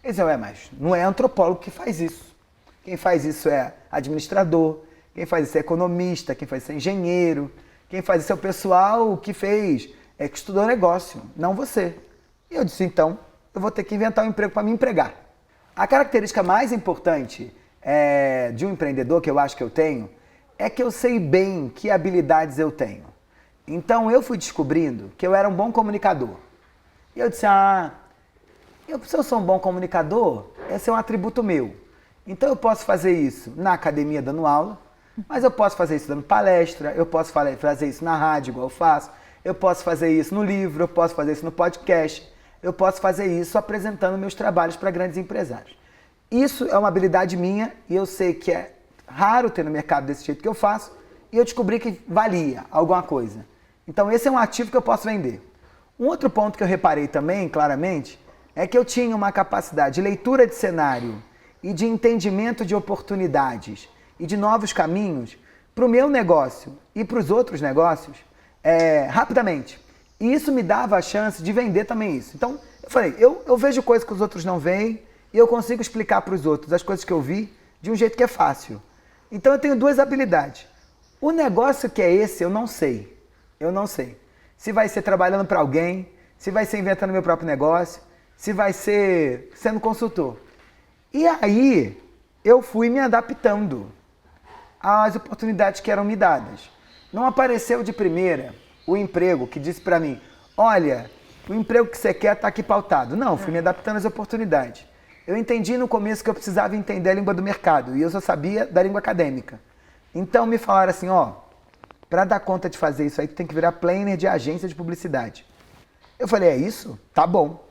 [SPEAKER 1] Eles diziam: mas não é antropólogo que faz isso. Quem faz isso é administrador, quem faz isso é economista, quem faz isso é engenheiro, quem faz isso é o pessoal que que estudou negócio, não você. E eu disse: então, eu vou ter que inventar um emprego para me empregar. A característica mais importante de um empreendedor, que eu acho que eu tenho, é que eu sei bem que habilidades eu tenho. Então, eu fui descobrindo que eu era um bom comunicador. E eu disse: se eu sou um bom comunicador, esse é um atributo meu. Então eu posso fazer isso na academia dando aula, mas eu posso fazer isso dando palestra, eu posso fazer isso na rádio, igual eu faço, eu posso fazer isso no livro, eu posso fazer isso no podcast, eu posso fazer isso apresentando meus trabalhos para grandes empresários. Isso é uma habilidade minha e eu sei que é raro ter no mercado desse jeito que eu faço, e eu descobri que valia alguma coisa. Então esse é um ativo que eu posso vender. Um outro ponto que eu reparei também, claramente, é que eu tinha uma capacidade de leitura de cenário e de entendimento de oportunidades e de novos caminhos para o meu negócio e para os outros negócios rapidamente. E isso me dava a chance de vender também isso. Então, eu falei, eu vejo coisas que os outros não veem e eu consigo explicar para os outros as coisas que eu vi de um jeito que é fácil. Então, eu tenho duas habilidades. O negócio que é esse, eu não sei. Eu não sei. Se vai ser trabalhando para alguém, se vai ser inventando meu próprio negócio, se vai ser sendo consultor. E aí, eu fui me adaptando às oportunidades que eram me dadas. Não apareceu de primeira o emprego que disse para mim, olha, o emprego que você quer está aqui pautado. Não, fui me adaptando às oportunidades. Eu entendi no começo que eu precisava entender a língua do mercado e eu só sabia da língua acadêmica. Então me falaram assim, para dar conta de fazer isso aí, tu tem que virar planner de agência de publicidade. Eu falei, é isso? Tá bom.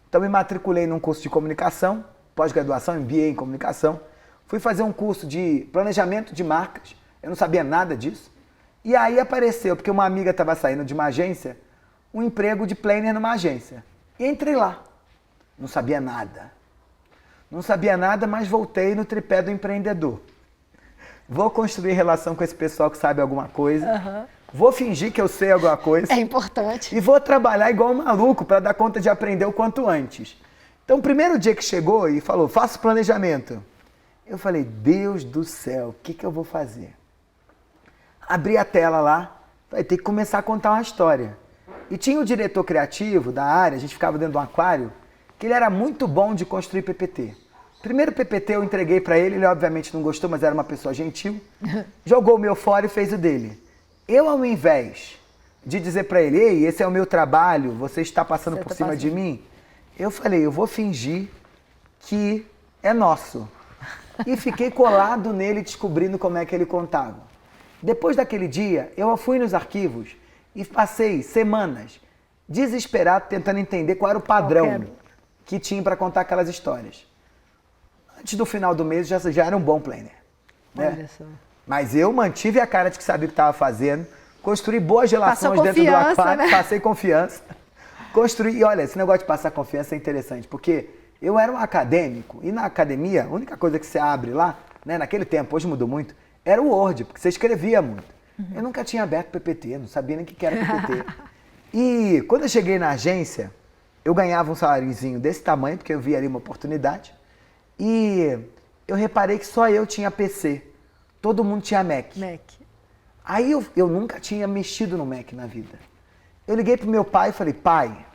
[SPEAKER 1] Então me matriculei num curso de comunicação, pós-graduação, MBA em comunicação. Fui fazer um curso de planejamento de marcas, eu não sabia nada disso. E aí apareceu, porque uma amiga estava saindo de uma agência, um emprego de planner numa agência. E entrei lá. Não sabia nada. Não sabia nada, mas voltei no tripé do empreendedor. Vou construir relação com esse pessoal que sabe alguma coisa.
[SPEAKER 2] Uhum.
[SPEAKER 1] Vou fingir que eu sei alguma coisa.
[SPEAKER 2] É importante.
[SPEAKER 1] E vou trabalhar igual um maluco para dar conta de aprender o quanto antes. Então, o primeiro dia que chegou e falou, faça planejamento. Eu falei, Deus do céu, o que eu vou fazer? Abri a tela lá, vai ter que começar a contar uma história. E tinha o diretor criativo da área, a gente ficava dentro de um aquário, que ele era muito bom de construir PPT. Primeiro PPT eu entreguei para ele, ele obviamente não gostou, mas era uma pessoa gentil. Jogou o meu fora e fez o dele. Eu, ao invés de dizer para ele, ei, esse é o meu trabalho, você está passando por cima de mim, eu falei, eu vou fingir que é nosso. E fiquei colado nele, descobrindo como é que ele contava. Depois daquele dia, eu fui nos arquivos e passei semanas desesperado tentando entender qual era o padrão que tinha para contar aquelas histórias. Antes do final do mês, já era um bom planner. Né?
[SPEAKER 2] Olha só.
[SPEAKER 1] Mas eu mantive a cara de que sabia o que estava fazendo, construí boas relações dentro do aquário, né? Passei confiança. Construí, e olha, esse negócio de passar confiança é interessante, porque eu era um acadêmico, e na academia, a única coisa que você abre lá, né, naquele tempo, hoje mudou muito, era o Word, porque você escrevia muito. Eu nunca tinha aberto PPT, não sabia nem o que era PPT. E quando eu cheguei na agência, eu ganhava um saláriozinho desse tamanho, porque eu via ali uma oportunidade, e eu reparei que só eu tinha PC, todo mundo tinha Mac. Aí eu nunca tinha mexido no Mac na vida. Eu liguei pro meu pai e falei, pai,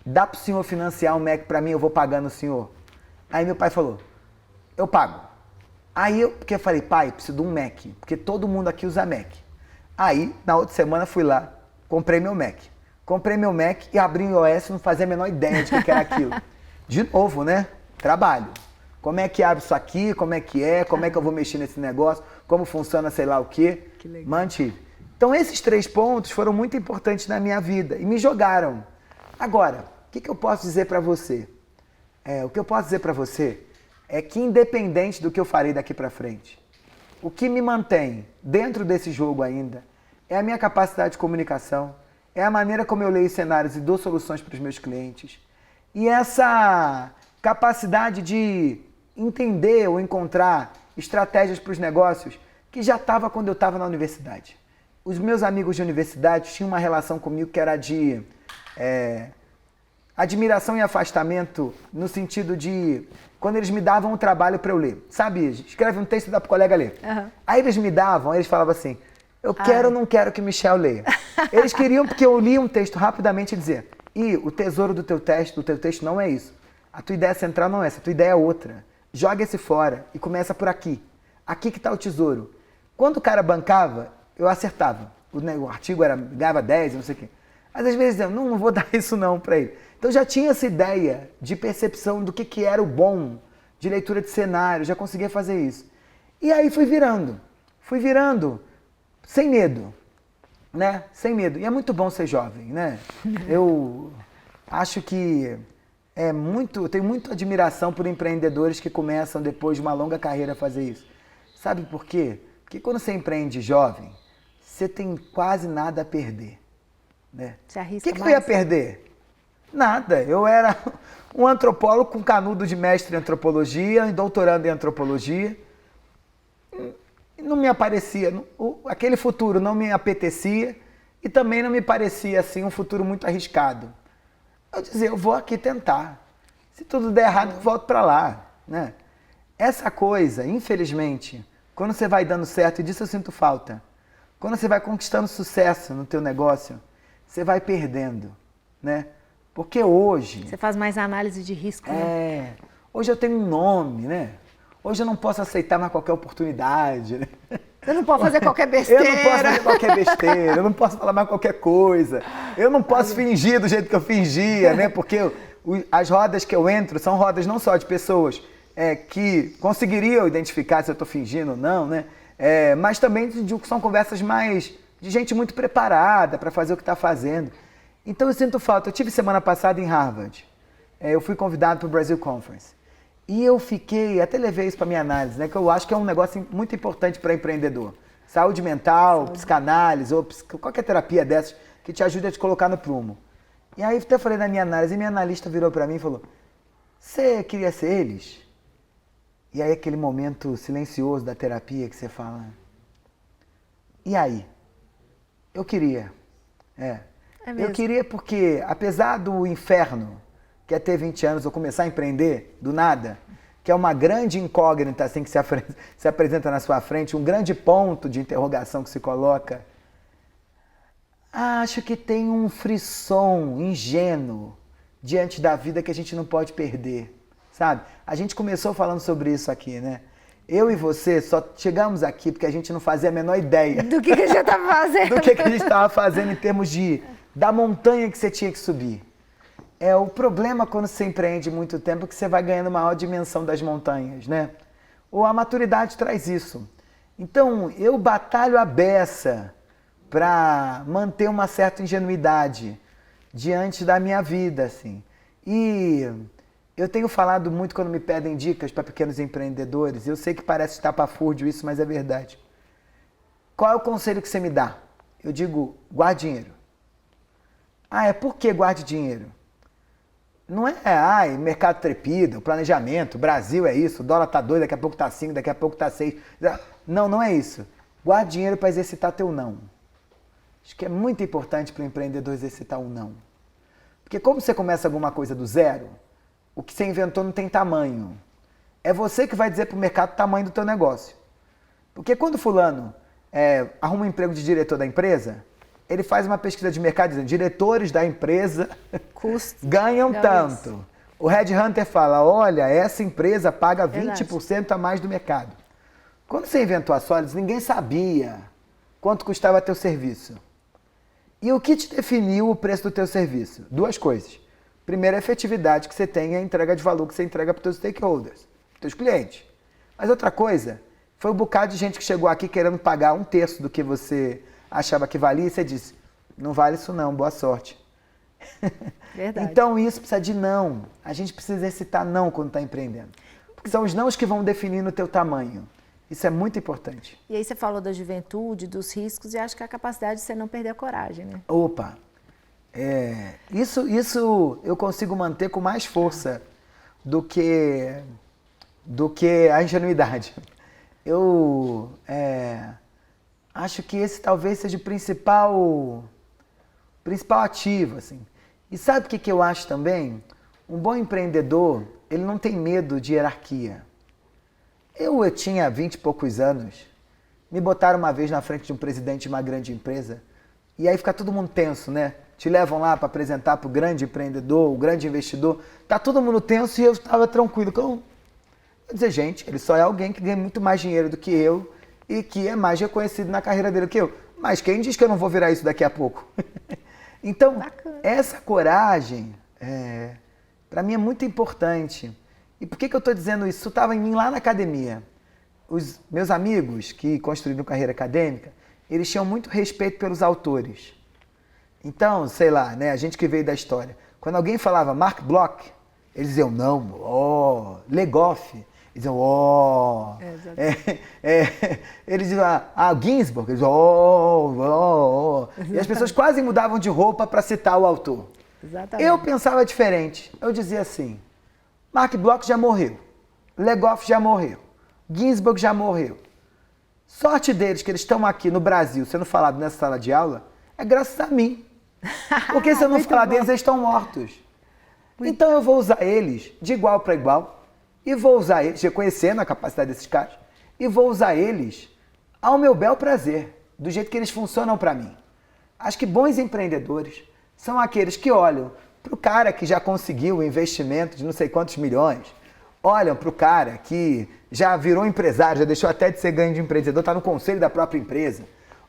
[SPEAKER 1] dá pro senhor financiar um Mac pra mim, eu vou pagando o senhor. Aí meu pai falou, eu pago. Aí porque eu falei, pai, preciso de um Mac, porque todo mundo aqui usa Mac. Aí, na outra semana, fui lá, comprei meu Mac. Comprei meu Mac e abri o iOS e não fazia a menor ideia de que era aquilo. De novo, né? Trabalho. Como é que abre isso aqui, como é que eu vou mexer nesse negócio, como funciona sei lá o quê.
[SPEAKER 2] Que legal.
[SPEAKER 1] Mantive. Então esses 3 pontos foram muito importantes na minha vida e me jogaram. Agora, o que eu posso dizer para você? O que eu posso dizer para você é que independente do que eu farei daqui para frente, o que me mantém dentro desse jogo ainda é a minha capacidade de comunicação, é a maneira como eu leio cenários e dou soluções para os meus clientes e essa capacidade de entender ou encontrar estratégias para os negócios que já estava quando eu estava na universidade. Os meus amigos de universidade tinham uma relação comigo que era de admiração e afastamento no sentido de quando eles me davam um trabalho para eu ler. Sabe, escreve um texto e dá para o colega ler. Uhum. Aí eles me davam, eles falavam assim, eu quero ou não quero que Michel leia. Eles queriam porque eu lia um texto rapidamente e dizia, o tesouro do teu texto não é isso. A tua ideia central não é essa, a tua ideia é outra. Joga esse fora e começa por aqui. Aqui que está o tesouro. Quando o cara bancava, eu acertava. O artigo ganhava 10, não sei o quê. Mas às vezes eu não vou dar isso não para ele. Então já tinha essa ideia de percepção do que era o bom, de leitura de cenário, já conseguia fazer isso. E aí fui virando sem medo, né? Sem medo. E é muito bom ser jovem, né? Eu acho que eu tenho muita admiração por empreendedores que começam depois de uma longa carreira a fazer isso. Sabe por quê? Porque quando você empreende jovem, você tem quase nada a perder. Né?
[SPEAKER 2] Você arrisca
[SPEAKER 1] O que eu ia perder? Nada. Eu era um antropólogo com canudo de mestre em antropologia e doutorando em antropologia. Não me aparecia, aquele futuro não me apetecia e também não me parecia assim um futuro muito arriscado. Eu dizia, eu vou aqui tentar. Se tudo der errado, eu volto para lá, né? Essa coisa, infelizmente, quando você vai dando certo, e disso eu sinto falta, quando você vai conquistando sucesso no teu negócio, você vai perdendo, né? Porque hoje...
[SPEAKER 2] Você faz mais análise de risco, né?
[SPEAKER 1] Hoje eu tenho um nome, né? Hoje eu não posso aceitar mais qualquer oportunidade, né?
[SPEAKER 2] Você não pode fazer qualquer besteira.
[SPEAKER 1] Eu não posso fazer qualquer besteira, eu não posso falar mais qualquer coisa. Eu não posso fingir do jeito que eu fingia, né? Porque as rodas que eu entro são rodas não só de pessoas que conseguiriam identificar se eu estou fingindo ou não, né? Mas também são conversas mais de gente muito preparada para fazer o que está fazendo. Então eu sinto falta. Eu tive semana passada em Harvard. Eu fui convidado para o Brasil Conference. E eu fiquei, até levei isso para minha análise, né? Que eu acho que é um negócio muito importante para empreendedor. Saúde mental, psicanálise, ou qualquer terapia dessas que te ajude a te colocar no prumo. E aí até falei na minha análise, e minha analista virou para mim e falou, você queria ser eles? E aí aquele momento silencioso da terapia que você fala, e aí? Eu queria. Eu queria porque, apesar do inferno, que é ter 20 anos ou começar a empreender do nada, que é uma grande incógnita assim, que se apresenta na sua frente, um grande ponto de interrogação que se coloca, acho que tem um frisson ingênuo diante da vida que a gente não pode perder, sabe? A gente começou falando sobre isso aqui, né? Eu e você só chegamos aqui porque a gente não fazia a menor ideia
[SPEAKER 2] do que a gente estava fazendo.
[SPEAKER 1] Do que a gente estava fazendo em termos da montanha que você tinha que subir. O problema quando você empreende muito tempo é que você vai ganhando maior dimensão das montanhas, né? Ou a maturidade traz isso. Então, eu batalho a beça para manter uma certa ingenuidade diante da minha vida, assim. E eu tenho falado muito quando me pedem dicas para pequenos empreendedores, eu sei que parece estapafúrdio isso, mas é verdade. Qual é o conselho que você me dá? Eu digo, guarde dinheiro. Por que guarde dinheiro? Não mercado trepida, o planejamento, o Brasil é isso, o dólar tá 2, daqui a pouco tá 5, daqui a pouco tá 6. Não é isso. Guarde dinheiro para exercitar teu não. Acho que é muito importante para o empreendedor exercitar o não. Porque como você começa alguma coisa do zero, o que você inventou não tem tamanho. É você que vai dizer para o mercado o tamanho do teu negócio. Porque quando o fulano arruma um emprego de diretor da empresa, ele faz uma pesquisa de mercado dizendo diretores da empresa ganham tanto. O headhunter fala, olha, essa empresa paga 20% a mais do mercado. Quando você inventou a Solids, ninguém sabia quanto custava teu serviço. E o que te definiu o preço do teu serviço? Duas coisas. Primeiro, a efetividade que você tem e a entrega de valor que você entrega para os teus stakeholders, teus clientes. Mas outra coisa, foi um bocado de gente que chegou aqui querendo pagar 1/3 do que você achava que valia e você disse, não vale isso não, boa sorte.
[SPEAKER 2] Verdade.
[SPEAKER 1] Então isso precisa de não. A gente precisa exercitar não quando está empreendendo. Porque são os nãos que vão definir o teu tamanho. Isso é muito importante.
[SPEAKER 2] E aí você falou da juventude, dos riscos, e acho que a capacidade de você não perder a coragem, né?
[SPEAKER 1] Opa! Isso eu consigo manter com mais força do que a ingenuidade. Eu acho que esse talvez seja o principal ativo, assim. E sabe o que eu acho também? Um bom empreendedor, ele não tem medo de hierarquia. Eu tinha 20 e poucos anos, me botaram uma vez na frente de um presidente de uma grande empresa, e aí fica todo mundo tenso, né? Te levam lá para apresentar para o grande empreendedor, o grande investidor, tá todo mundo tenso e eu estava tranquilo. Vou dizer, gente, ele só é alguém que ganha muito mais dinheiro do que eu e que é mais reconhecido na carreira dele do que eu. Mas quem diz que eu não vou virar isso daqui a pouco? Então, essa coragem, para mim é muito importante. E por que eu estou dizendo isso? Isso estava em mim lá na academia. Os meus amigos que construíram carreira acadêmica, eles tinham muito respeito pelos autores. Então, sei lá, né, a gente que veio da história. Quando alguém falava Mark Bloch, eles diziam não, Legoff, eles diziam eles diziam Ginsburg, eles diziam E as pessoas quase mudavam de roupa para citar o autor.
[SPEAKER 2] Exatamente.
[SPEAKER 1] Eu pensava diferente. Eu dizia assim, Mark Bloch já morreu, Legoff já morreu, Ginsburg já morreu. Sorte deles que eles estão aqui no Brasil sendo falados nessa sala de aula é graças a mim. Porque se eu não falar deles, eles estão mortos. Então eu vou usar eles de igual para igual e vou usar eles, reconhecendo a capacidade desses caras, e vou usar eles ao meu bel prazer, do jeito que eles funcionam para mim. Acho que bons empreendedores são aqueles que olham para o cara que já conseguiu um investimento de não sei quantos milhões, olham para o cara que já virou empresário, já deixou até de ser ganho de empreendedor, está no conselho da própria empresa,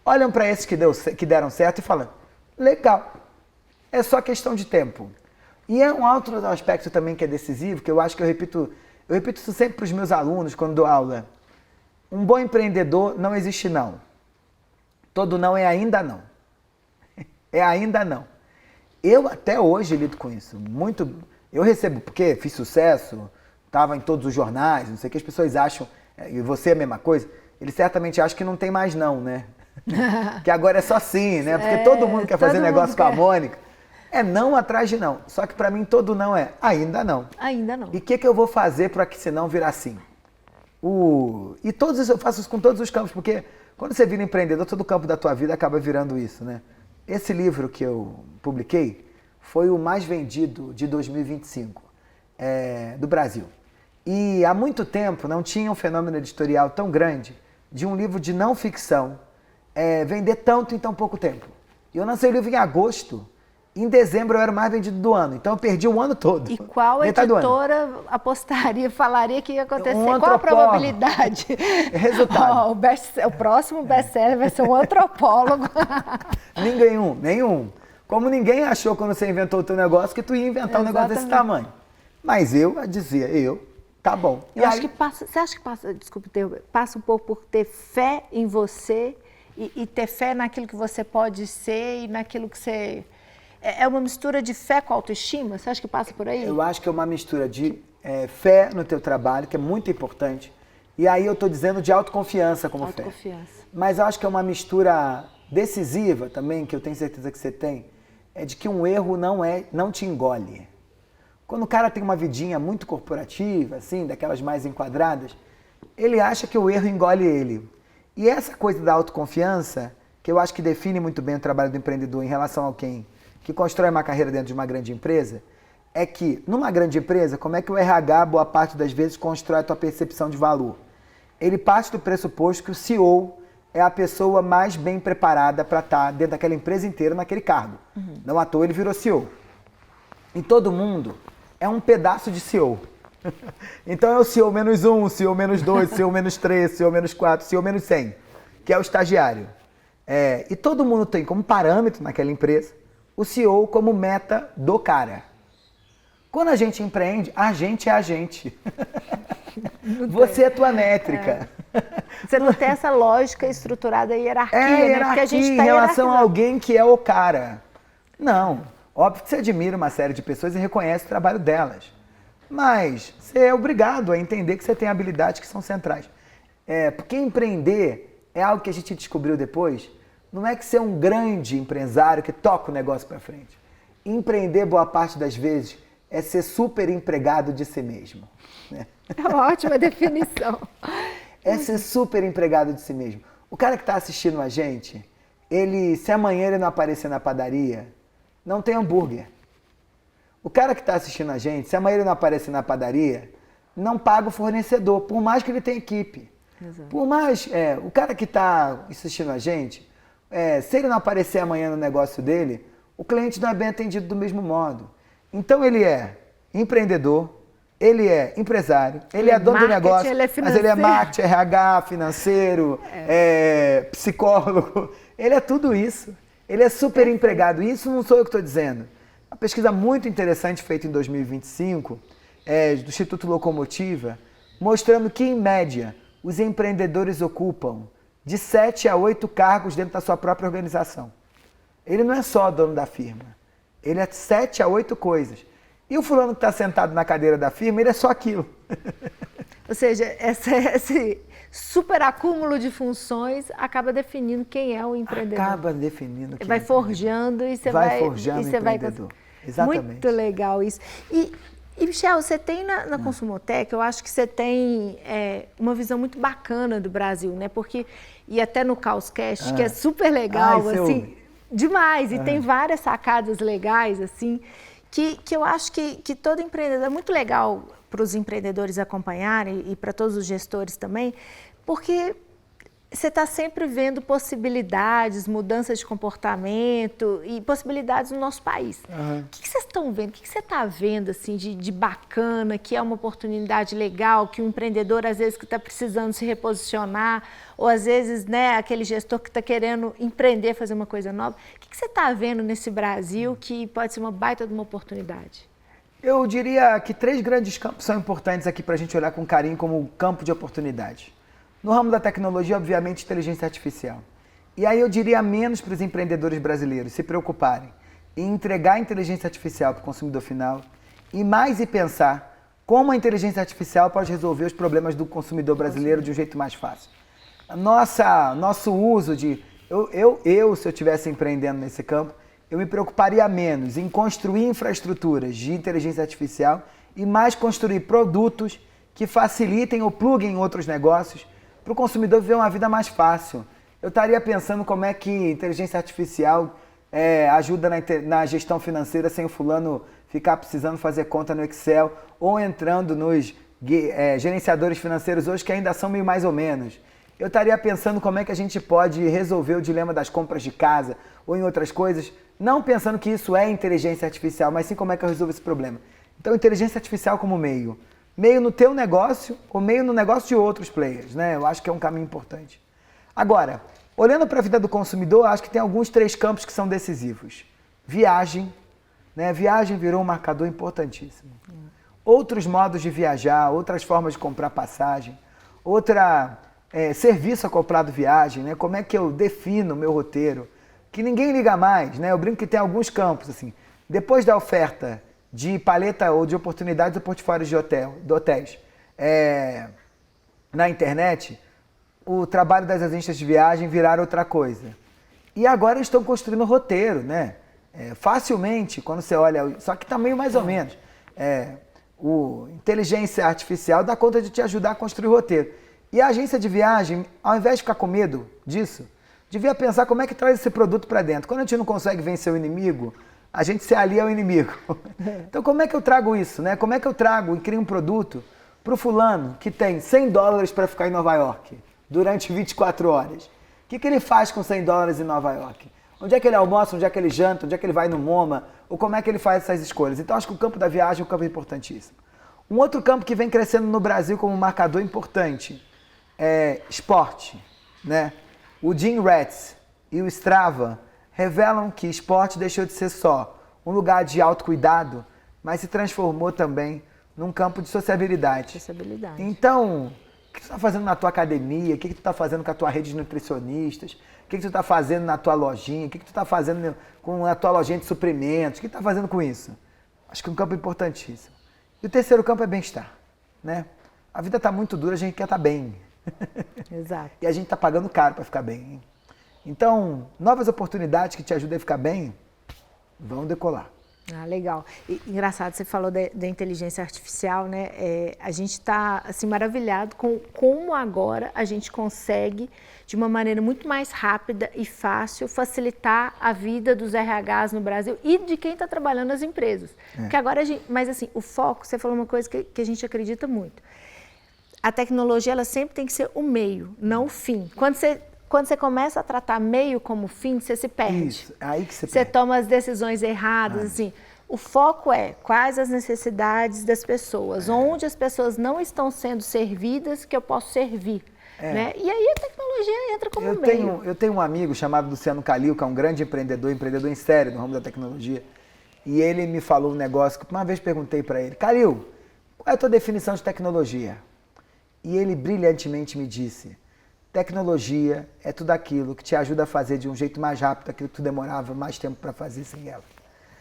[SPEAKER 1] olham para esses que deram certo e falam, legal, é só questão de tempo. E é um outro aspecto também que é decisivo, que eu acho que eu repito isso sempre para os meus alunos quando dou aula. Um bom empreendedor não existe não. Todo não é ainda não. É ainda não. Eu até hoje lido com isso. Eu recebo, porque fiz sucesso, estava em todos os jornais, não sei o que as pessoas acham, e você é a mesma coisa, eles certamente acham que não tem mais não, né? Que agora é só sim, né? Porque todo mundo quer fazer negócio com a Mônica. É não atrás de não. Só que para mim todo não é ainda não.
[SPEAKER 2] Ainda não.
[SPEAKER 1] E o que eu vou fazer para que esse não virar sim? E todos isso, eu faço isso com todos os campos, porque quando você vira empreendedor, todo o campo da tua vida acaba virando isso, né? Esse livro que eu publiquei foi o mais vendido de 2025 do Brasil. E há muito tempo não tinha um fenômeno editorial tão grande de um livro de não ficção vender tanto em tão pouco tempo. E eu lancei o livro em agosto. Em dezembro eu era o mais vendido do ano, então eu perdi o ano todo.
[SPEAKER 2] E qual editora apostaria, falaria que ia acontecer? Qual a probabilidade?
[SPEAKER 1] Resultado.
[SPEAKER 2] O próximo best-seller vai ser um antropólogo.
[SPEAKER 1] Nenhum. Como ninguém achou quando você inventou o teu negócio que tu ia inventar um negócio desse tamanho. Mas eu dizia, tá bom.
[SPEAKER 2] Você acha que passa, desculpe, passa um pouco por ter fé em você e ter fé naquilo que você pode ser e naquilo que você... É uma mistura de fé com autoestima? Você acha que passa por aí?
[SPEAKER 1] Eu acho que é uma mistura de fé no teu trabalho, que é muito importante. E aí eu estou dizendo de autoconfiança como fé. Mas eu acho que é uma mistura decisiva também, que eu tenho certeza que você tem, é de que um erro não te engole. Quando o cara tem uma vidinha muito corporativa, assim, daquelas mais enquadradas, ele acha que o erro engole ele. E essa coisa da autoconfiança, que eu acho que define muito bem o trabalho do empreendedor em relação a quem que constrói uma carreira dentro de uma grande empresa, é que numa grande empresa, como é que o RH, boa parte das vezes, constrói a tua percepção de valor? Ele parte do pressuposto que o CEO é a pessoa mais bem preparada para estar dentro daquela empresa inteira naquele cargo. Não à toa ele virou CEO. E todo mundo é um pedaço de CEO. Então é o CEO menos 1, CEO menos 2, CEO menos 3, CEO menos 4, CEO menos 100, que é o estagiário. E todo mundo tem como parâmetro naquela empresa o CEO como meta do cara. Quando a gente empreende, a gente é a gente. Você é a tua métrica.
[SPEAKER 2] Você não tem essa lógica estruturada e hierarquia,
[SPEAKER 1] né?
[SPEAKER 2] Porque a gente
[SPEAKER 1] em relação a alguém que é o cara. Não. Óbvio que você admira uma série de pessoas e reconhece o trabalho delas. Mas você é obrigado a entender que você tem habilidades que são centrais. Porque empreender é algo que a gente descobriu depois. Não é que ser um grande empresário que toca o negócio para frente. Empreender, boa parte das vezes, é ser super empregado de si mesmo. Né?
[SPEAKER 2] É uma ótima definição.
[SPEAKER 1] É ser super empregado de si mesmo. O cara que está assistindo a gente, se amanhã ele não aparecer na padaria, não tem hambúrguer. O cara que está assistindo a gente, se amanhã ele não aparecer na padaria, não paga o fornecedor, por mais que ele tenha equipe.
[SPEAKER 2] Exato.
[SPEAKER 1] Por mais, o cara que está assistindo a gente, se ele não aparecer amanhã no negócio dele, o cliente não é bem atendido do mesmo modo. Então ele é empreendedor, ele é empresário, ele é dono do negócio, mas ele é marketing, RH, financeiro, psicólogo, ele é tudo isso. Ele é super empregado. Isso não sou eu que estou dizendo. Uma pesquisa muito interessante feita em 2025, do Instituto Locomotiva, mostrando que, em média, os empreendedores ocupam de 7 a 8 cargos dentro da sua própria organização. Ele não é só dono da firma. Ele é 7 a 8 coisas. E o fulano que está sentado na cadeira da firma, ele é só aquilo.
[SPEAKER 2] Ou seja, esse superacúmulo de funções acaba definindo quem é o empreendedor.
[SPEAKER 1] Acaba definindo quem
[SPEAKER 2] vai forjando e você
[SPEAKER 1] vai forjando o empreendedor. Exatamente.
[SPEAKER 2] Muito legal isso. E Michel, você tem na Consumotec, eu acho que você tem uma visão muito bacana do Brasil, né? Porque, e até no Causcast, que é super legal, assim, demais, e tem várias sacadas legais, assim, que eu acho que todo empreendedor, é muito legal para os empreendedores acompanharem e para todos os gestores também, porque você está sempre vendo possibilidades, mudanças de comportamento e possibilidades no nosso país. O que vocês estão vendo? O que você está vendo assim, de bacana, que é uma oportunidade legal, que o empreendedor, às vezes, que está precisando se reposicionar, ou às vezes, né, aquele gestor que está querendo empreender, fazer uma coisa nova. O que você está vendo nesse Brasil que pode ser uma baita de uma oportunidade?
[SPEAKER 1] Eu diria que 3 grandes campos são importantes aqui para a gente olhar com carinho como campo de oportunidade. No ramo da tecnologia, obviamente, inteligência artificial. E aí eu diria menos para os empreendedores brasileiros se preocuparem em entregar a inteligência artificial para o consumidor final e mais em pensar como a inteligência artificial pode resolver os problemas do consumidor brasileiro de um jeito mais fácil. Nosso uso de... se eu estivesse empreendendo nesse campo, eu me preocuparia menos em construir infraestruturas de inteligência artificial e mais construir produtos que facilitem ou pluguem outros negócios para o consumidor viver uma vida mais fácil. Eu estaria pensando como é que inteligência artificial ajuda na gestão financeira sem o fulano ficar precisando fazer conta no Excel ou entrando nos gerenciadores financeiros hoje que ainda são meio mais ou menos. Eu estaria pensando como é que a gente pode resolver o dilema das compras de casa ou em outras coisas, não pensando que isso é inteligência artificial, mas sim como é que eu resolvo esse problema. Então, inteligência artificial como meio no teu negócio ou meio no negócio de outros players, né? Eu acho que é um caminho importante. Agora, olhando para a vida do consumidor, acho que tem alguns 3 campos que são decisivos. Viagem, né? Viagem virou um marcador importantíssimo. Outros modos de viajar, outras formas de comprar passagem, serviço acoplado viagem, né? Como é que eu defino o meu roteiro? Que ninguém liga mais, né? Eu brinco que tem alguns campos, assim, depois da oferta de paleta ou de oportunidades do portfólio de hotéis na internet, o trabalho das agências de viagem virar outra coisa. E agora eles estão construindo roteiro, né? Facilmente, quando você olha, só que está meio mais ou menos. O inteligência artificial dá conta de te ajudar a construir roteiro. E a agência de viagem, ao invés de ficar com medo disso, devia pensar como é que traz esse produto para dentro. Quando a gente não consegue vencer o inimigo, a gente se alia ao inimigo. Então, como é que eu trago isso, né? Como é que eu trago e crio um produto para o fulano que tem $100 para ficar em Nova York durante 24 horas? O que ele faz com $100 em Nova York? Onde é que ele almoça? Onde é que ele janta? Onde é que ele vai no MoMA? Ou como é que ele faz essas escolhas? Então, acho que o campo da viagem é um campo importantíssimo. Um outro campo que vem crescendo no Brasil como um marcador importante é esporte, né? O Jim Ratz e o Strava revelam que esporte deixou de ser só um lugar de autocuidado, mas se transformou também num campo de sociabilidade. Então, o que tu está fazendo na tua academia? O que tu está fazendo com a tua rede de nutricionistas? O que tu está fazendo na tua lojinha? O que tu está fazendo com a tua lojinha de suprimentos? O que tu está fazendo com isso? Acho que é um campo importantíssimo. E o terceiro campo é bem-estar, né? A vida está muito dura, a gente quer estar bem.
[SPEAKER 2] Exato.
[SPEAKER 1] E a gente está pagando caro para ficar bem, hein? Então, novas oportunidades que te ajudem a ficar bem, vão decolar.
[SPEAKER 2] Ah, legal. E, engraçado, você falou da inteligência artificial, né? A gente está assim, maravilhado com como agora a gente consegue, de uma maneira muito mais rápida e fácil, facilitar a vida dos RHs no Brasil e de quem está trabalhando nas empresas. Porque agora mas assim, o foco, você falou uma coisa que a gente acredita muito. A tecnologia, ela sempre tem que ser o meio, não o fim. Quando você começa a tratar meio como fim, você se perde.
[SPEAKER 1] Isso, aí que você
[SPEAKER 2] perde. Você toma as decisões erradas, assim. O foco é quais as necessidades das pessoas, onde as pessoas não estão sendo servidas, que eu posso servir. Né? E aí a tecnologia entra como meio.
[SPEAKER 1] Eu tenho um amigo chamado Luciano Calil, que é um grande empreendedor em série no ramo da tecnologia, e ele me falou um negócio que uma vez perguntei para ele: Calil, qual é a tua definição de tecnologia? E ele brilhantemente me disse: tecnologia é tudo aquilo que te ajuda a fazer de um jeito mais rápido aquilo que tu demorava mais tempo para fazer sem ela.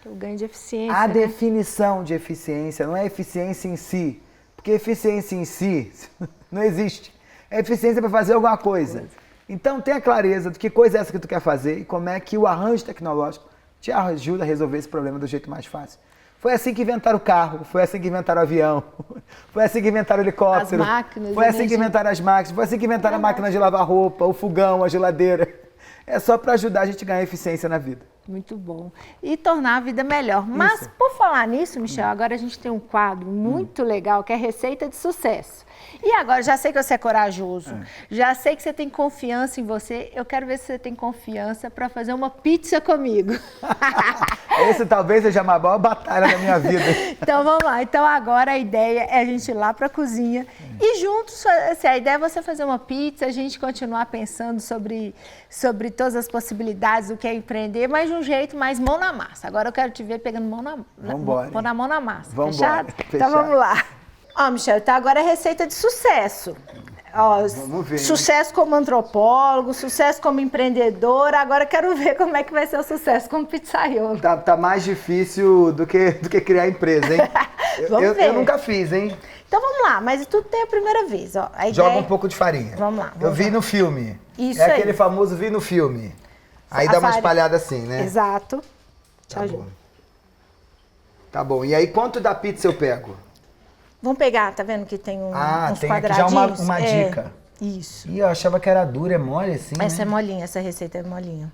[SPEAKER 2] O ganho de eficiência.
[SPEAKER 1] A definição de eficiência não é eficiência em si, porque eficiência em si não existe. É eficiência para fazer alguma coisa. Então tenha clareza de que coisa é essa que tu quer fazer e como é que o arranjo tecnológico te ajuda a resolver esse problema do jeito mais fácil. Foi assim que inventaram o carro, foi assim que inventaram o avião, foi assim que inventaram o helicóptero,
[SPEAKER 2] As máquinas,
[SPEAKER 1] foi assim que inventaram as máquinas, foi assim que inventaram a máquina de lavar roupa, o fogão, a geladeira. É só para ajudar a gente a ganhar eficiência na vida.
[SPEAKER 2] Muito bom. E tornar a vida melhor. Mas, por falar nisso, Michel, agora a gente tem um quadro muito legal, que é Receita de Sucesso. E agora, já sei que você é corajoso, já sei que você tem confiança em você, eu quero ver se você tem confiança para fazer uma pizza comigo.
[SPEAKER 1] Esse talvez seja a maior batalha da minha vida.
[SPEAKER 2] Então, vamos lá. Então, agora a ideia é a gente ir lá para a cozinha e juntos, assim, a ideia é você fazer uma pizza, a gente continuar pensando sobre todas as possibilidades do que é empreender, mas de um jeito mais mão na massa. Agora eu quero te ver pegando mão na mão na massa.
[SPEAKER 1] Vambora.
[SPEAKER 2] Fechado?
[SPEAKER 1] Fechado.
[SPEAKER 2] Então, vamos lá. Ó, Michel, então agora é receita de sucesso. Ó,
[SPEAKER 1] vamos ver.
[SPEAKER 2] Sucesso como antropólogo, sucesso como empreendedor. Agora quero ver como é que vai ser o sucesso como pizzaiolo.
[SPEAKER 1] Tá mais difícil do que criar empresa, hein?
[SPEAKER 2] Vamos ver.
[SPEAKER 1] Eu nunca fiz, hein?
[SPEAKER 2] Então vamos lá, mas tudo tem a primeira vez. Ó. A
[SPEAKER 1] Joga
[SPEAKER 2] ideia...
[SPEAKER 1] um pouco de farinha.
[SPEAKER 2] Vamos lá.
[SPEAKER 1] Eu vi no filme.
[SPEAKER 2] Isso
[SPEAKER 1] é
[SPEAKER 2] aí.
[SPEAKER 1] aquele famoso vi no filme. Aí
[SPEAKER 2] A
[SPEAKER 1] dá uma
[SPEAKER 2] farinha.
[SPEAKER 1] espalhada assim, né?
[SPEAKER 2] Exato.
[SPEAKER 1] Tá bom. Tá bom. E aí, quanto da pizza eu pego?
[SPEAKER 2] Vamos pegar, tá vendo que tem uns
[SPEAKER 1] tem aqui
[SPEAKER 2] quadradinhos?
[SPEAKER 1] já uma dica.
[SPEAKER 2] Isso.
[SPEAKER 1] Ih, eu achava que era dura, é mole assim,
[SPEAKER 2] Essa
[SPEAKER 1] né?
[SPEAKER 2] é molinha, essa receita é molinha.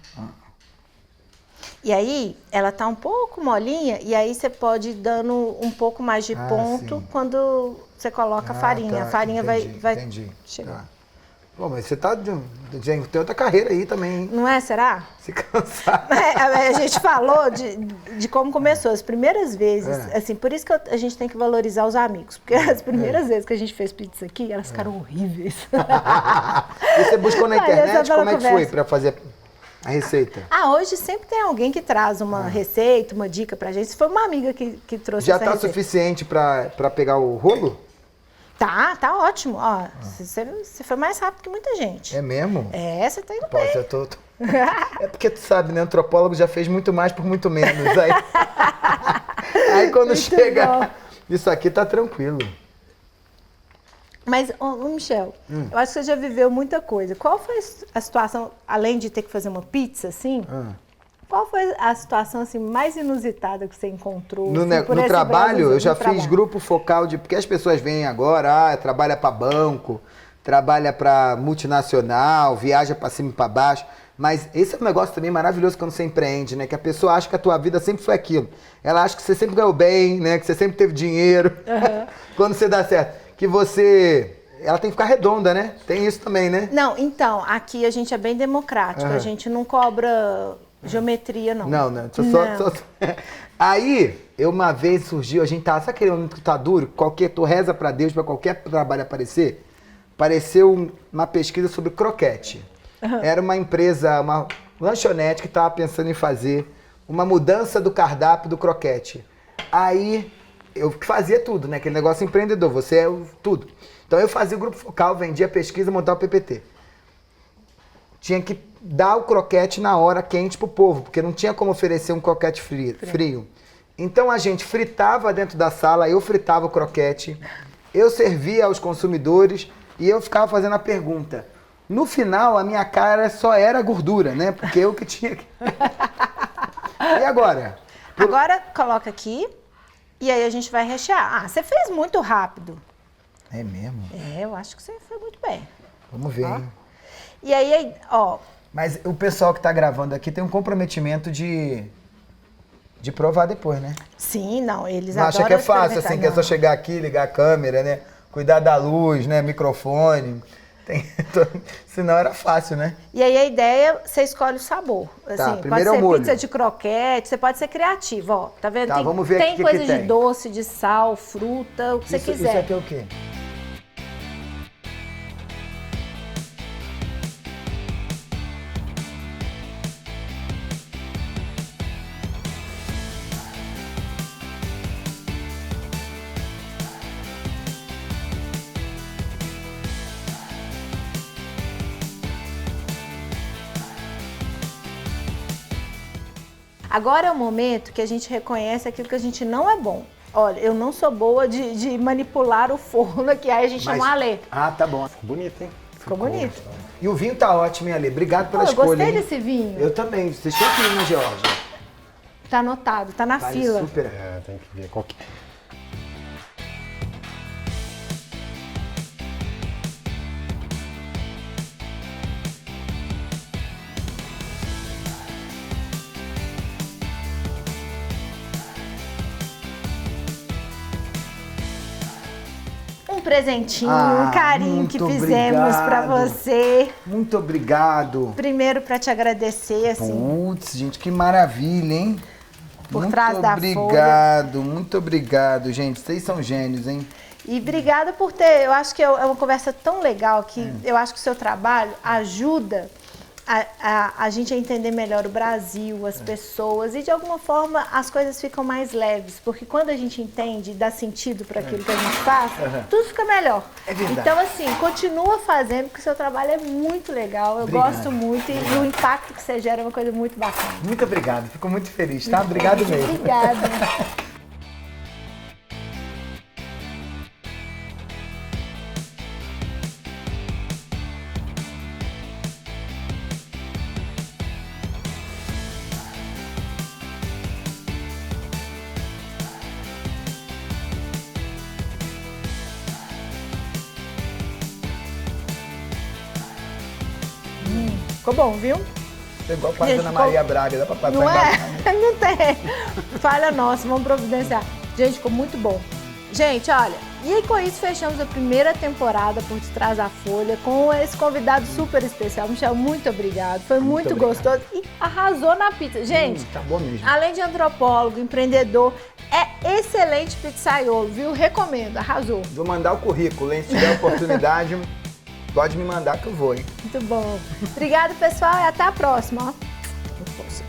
[SPEAKER 2] E aí, ela tá um pouco molinha, e aí você pode ir dando um pouco mais de ponto
[SPEAKER 1] sim.
[SPEAKER 2] quando você coloca a farinha.
[SPEAKER 1] Tá,
[SPEAKER 2] A farinha
[SPEAKER 1] entendi,
[SPEAKER 2] vai
[SPEAKER 1] entendi.
[SPEAKER 2] chegar.
[SPEAKER 1] Tá. Bom, mas você tem outra carreira aí também, hein?
[SPEAKER 2] Não é, será?
[SPEAKER 1] Se cansar.
[SPEAKER 2] A gente falou de como começou. As primeiras vezes, assim, por isso que a gente tem que valorizar os amigos. Porque as primeiras vezes que a gente fez pizza aqui, elas ficaram horríveis.
[SPEAKER 1] E você buscou na internet?
[SPEAKER 2] Aí,
[SPEAKER 1] Como é que foi pra fazer a receita?
[SPEAKER 2] Hoje sempre tem alguém que traz uma receita, uma dica pra gente. Se foi uma amiga que trouxe
[SPEAKER 1] Já
[SPEAKER 2] essa
[SPEAKER 1] tá
[SPEAKER 2] receita.
[SPEAKER 1] suficiente pra pegar o rolo?
[SPEAKER 2] Tá ótimo. Ó, você foi mais rápido que muita gente.
[SPEAKER 1] É mesmo?
[SPEAKER 2] É, você tá indo
[SPEAKER 1] Pô,
[SPEAKER 2] bem.
[SPEAKER 1] eu tô... É porque tu sabe, né? Antropólogo já fez muito mais por muito menos. Aí quando
[SPEAKER 2] Muito
[SPEAKER 1] chega...
[SPEAKER 2] bom.
[SPEAKER 1] Isso aqui tá tranquilo.
[SPEAKER 2] Mas, ô, Michel, eu acho que você já viveu muita coisa. Qual foi a situação, além de ter que fazer uma pizza, assim, qual foi a situação assim, mais inusitada que você encontrou?
[SPEAKER 1] No,
[SPEAKER 2] assim, por
[SPEAKER 1] no
[SPEAKER 2] esse
[SPEAKER 1] trabalho,
[SPEAKER 2] Brasil,
[SPEAKER 1] eu já
[SPEAKER 2] no
[SPEAKER 1] fiz
[SPEAKER 2] trabalho?
[SPEAKER 1] grupo focal de... Porque as pessoas vêm agora, trabalha para banco, trabalha para multinacional, viaja para cima e para baixo. Mas esse é um negócio também maravilhoso quando você empreende, né? Que a pessoa acha que a tua vida sempre foi aquilo. Ela acha que você sempre ganhou bem, né? Que você sempre teve dinheiro. Quando você dá certo. Que você... Ela tem que ficar redonda, né? Tem isso também, né?
[SPEAKER 2] Não, então, aqui a gente é bem democrático. A gente não cobra geometria, não.
[SPEAKER 1] Não.
[SPEAKER 2] Não.
[SPEAKER 1] Aí, uma vez surgiu, a gente tá... Sabe aquele momento que tá duro? Tu reza pra Deus pra qualquer trabalho aparecer? Apareceu uma pesquisa sobre croquete. Era uma empresa, uma lanchonete que estava pensando em fazer uma mudança do cardápio do croquete. Aí eu fazia tudo, né? Aquele negócio empreendedor, você é tudo. Então eu fazia o grupo focal, vendia a pesquisa, montava o PPT. Tinha que dar o croquete na hora quente pro povo, porque não tinha como oferecer um croquete frio. Então a gente fritava dentro da sala, eu fritava o croquete, eu servia aos consumidores e eu ficava fazendo a pergunta. No final, a minha cara só era gordura, né? Porque eu que tinha que... E agora?
[SPEAKER 2] Agora, coloca aqui e aí a gente vai rechear. Você fez muito rápido.
[SPEAKER 1] É mesmo?
[SPEAKER 2] É, eu acho que você foi muito bem.
[SPEAKER 1] Vamos ver, hein?
[SPEAKER 2] E aí, ó...
[SPEAKER 1] Mas o pessoal que tá gravando aqui tem um comprometimento de provar depois, né?
[SPEAKER 2] Sim, não, eles
[SPEAKER 1] Não
[SPEAKER 2] adoram
[SPEAKER 1] acha que é fácil,
[SPEAKER 2] experimentar,
[SPEAKER 1] assim, que é só chegar aqui, ligar a câmera, né? Cuidar da luz, né? Microfone... Senão era fácil, né?
[SPEAKER 2] E aí a ideia, você escolhe o sabor. Assim,
[SPEAKER 1] primeiro
[SPEAKER 2] pode
[SPEAKER 1] é o
[SPEAKER 2] ser
[SPEAKER 1] molho.
[SPEAKER 2] pizza de croquete, você pode ser criativo, ó. Tá vendo?
[SPEAKER 1] Tá, vamos ver
[SPEAKER 2] tem
[SPEAKER 1] aqui o
[SPEAKER 2] coisa
[SPEAKER 1] que
[SPEAKER 2] de
[SPEAKER 1] tem.
[SPEAKER 2] doce, de sal, fruta, o que você quiser.
[SPEAKER 1] Isso aqui é o quê?
[SPEAKER 2] Agora é o momento que a gente reconhece aquilo que a gente não é bom. Olha, eu não sou boa de manipular o forno aqui, aí a gente chama o Alê.
[SPEAKER 1] Ah, tá bom.
[SPEAKER 3] Ficou bonito, hein?
[SPEAKER 2] Ficou bonito.
[SPEAKER 1] E o vinho tá ótimo, hein, Ale? Obrigado pela
[SPEAKER 2] Eu
[SPEAKER 1] escolha,
[SPEAKER 2] gostei
[SPEAKER 1] hein?
[SPEAKER 2] desse vinho.
[SPEAKER 1] Eu também. Vocês têm que ir na Geórgia.
[SPEAKER 2] Tá anotado, tá na
[SPEAKER 1] Vale
[SPEAKER 2] fila.
[SPEAKER 1] super.
[SPEAKER 3] Tem que ver qual que...
[SPEAKER 2] Um presentinho, um carinho que
[SPEAKER 1] muito
[SPEAKER 2] fizemos pra
[SPEAKER 1] obrigado.
[SPEAKER 2] você.
[SPEAKER 1] Muito obrigado.
[SPEAKER 2] Primeiro pra te agradecer, assim.
[SPEAKER 1] Putz, gente, que maravilha, hein?
[SPEAKER 2] Por
[SPEAKER 1] muito
[SPEAKER 2] trás da
[SPEAKER 1] obrigado, muito obrigado, gente. Vocês são gênios, hein?
[SPEAKER 2] E obrigada por ter, eu acho que é uma conversa tão legal que eu acho que o seu trabalho ajuda a gente a entender melhor o Brasil, as pessoas, e de alguma forma as coisas ficam mais leves, porque quando a gente entende e dá sentido para aquilo que a gente faz, tudo fica melhor.
[SPEAKER 1] É verdade.
[SPEAKER 2] Então, assim, continua fazendo, porque o seu trabalho é muito legal, eu
[SPEAKER 1] Obrigado.
[SPEAKER 2] gosto muito, e o impacto que você gera é uma coisa muito bacana.
[SPEAKER 1] Muito obrigado, fico muito feliz, tá? Obrigado mesmo.
[SPEAKER 2] Obrigada. Ficou bom, viu?
[SPEAKER 1] Igual com a
[SPEAKER 2] Gente,
[SPEAKER 1] Dona Maria Braga, dá pra passar
[SPEAKER 2] Não
[SPEAKER 1] em
[SPEAKER 2] é?
[SPEAKER 1] casa.
[SPEAKER 2] Não tem. Falha nossa, vamos providenciar. Gente, ficou muito bom. Gente, olha, e aí com isso fechamos a primeira temporada por Detrás da Folha com esse convidado super especial. Michel, muito obrigado. Foi muito
[SPEAKER 1] obrigado.
[SPEAKER 2] gostoso e arrasou na pizza. Gente,
[SPEAKER 1] Tá bom mesmo.
[SPEAKER 2] além de antropólogo, empreendedor, é excelente pizzaiolo, viu? Recomendo, arrasou.
[SPEAKER 1] Vou mandar o currículo, hein? Se tiver oportunidade, pode me mandar que eu vou, hein?
[SPEAKER 2] Muito bom. Obrigada, pessoal, e até a próxima. Ó.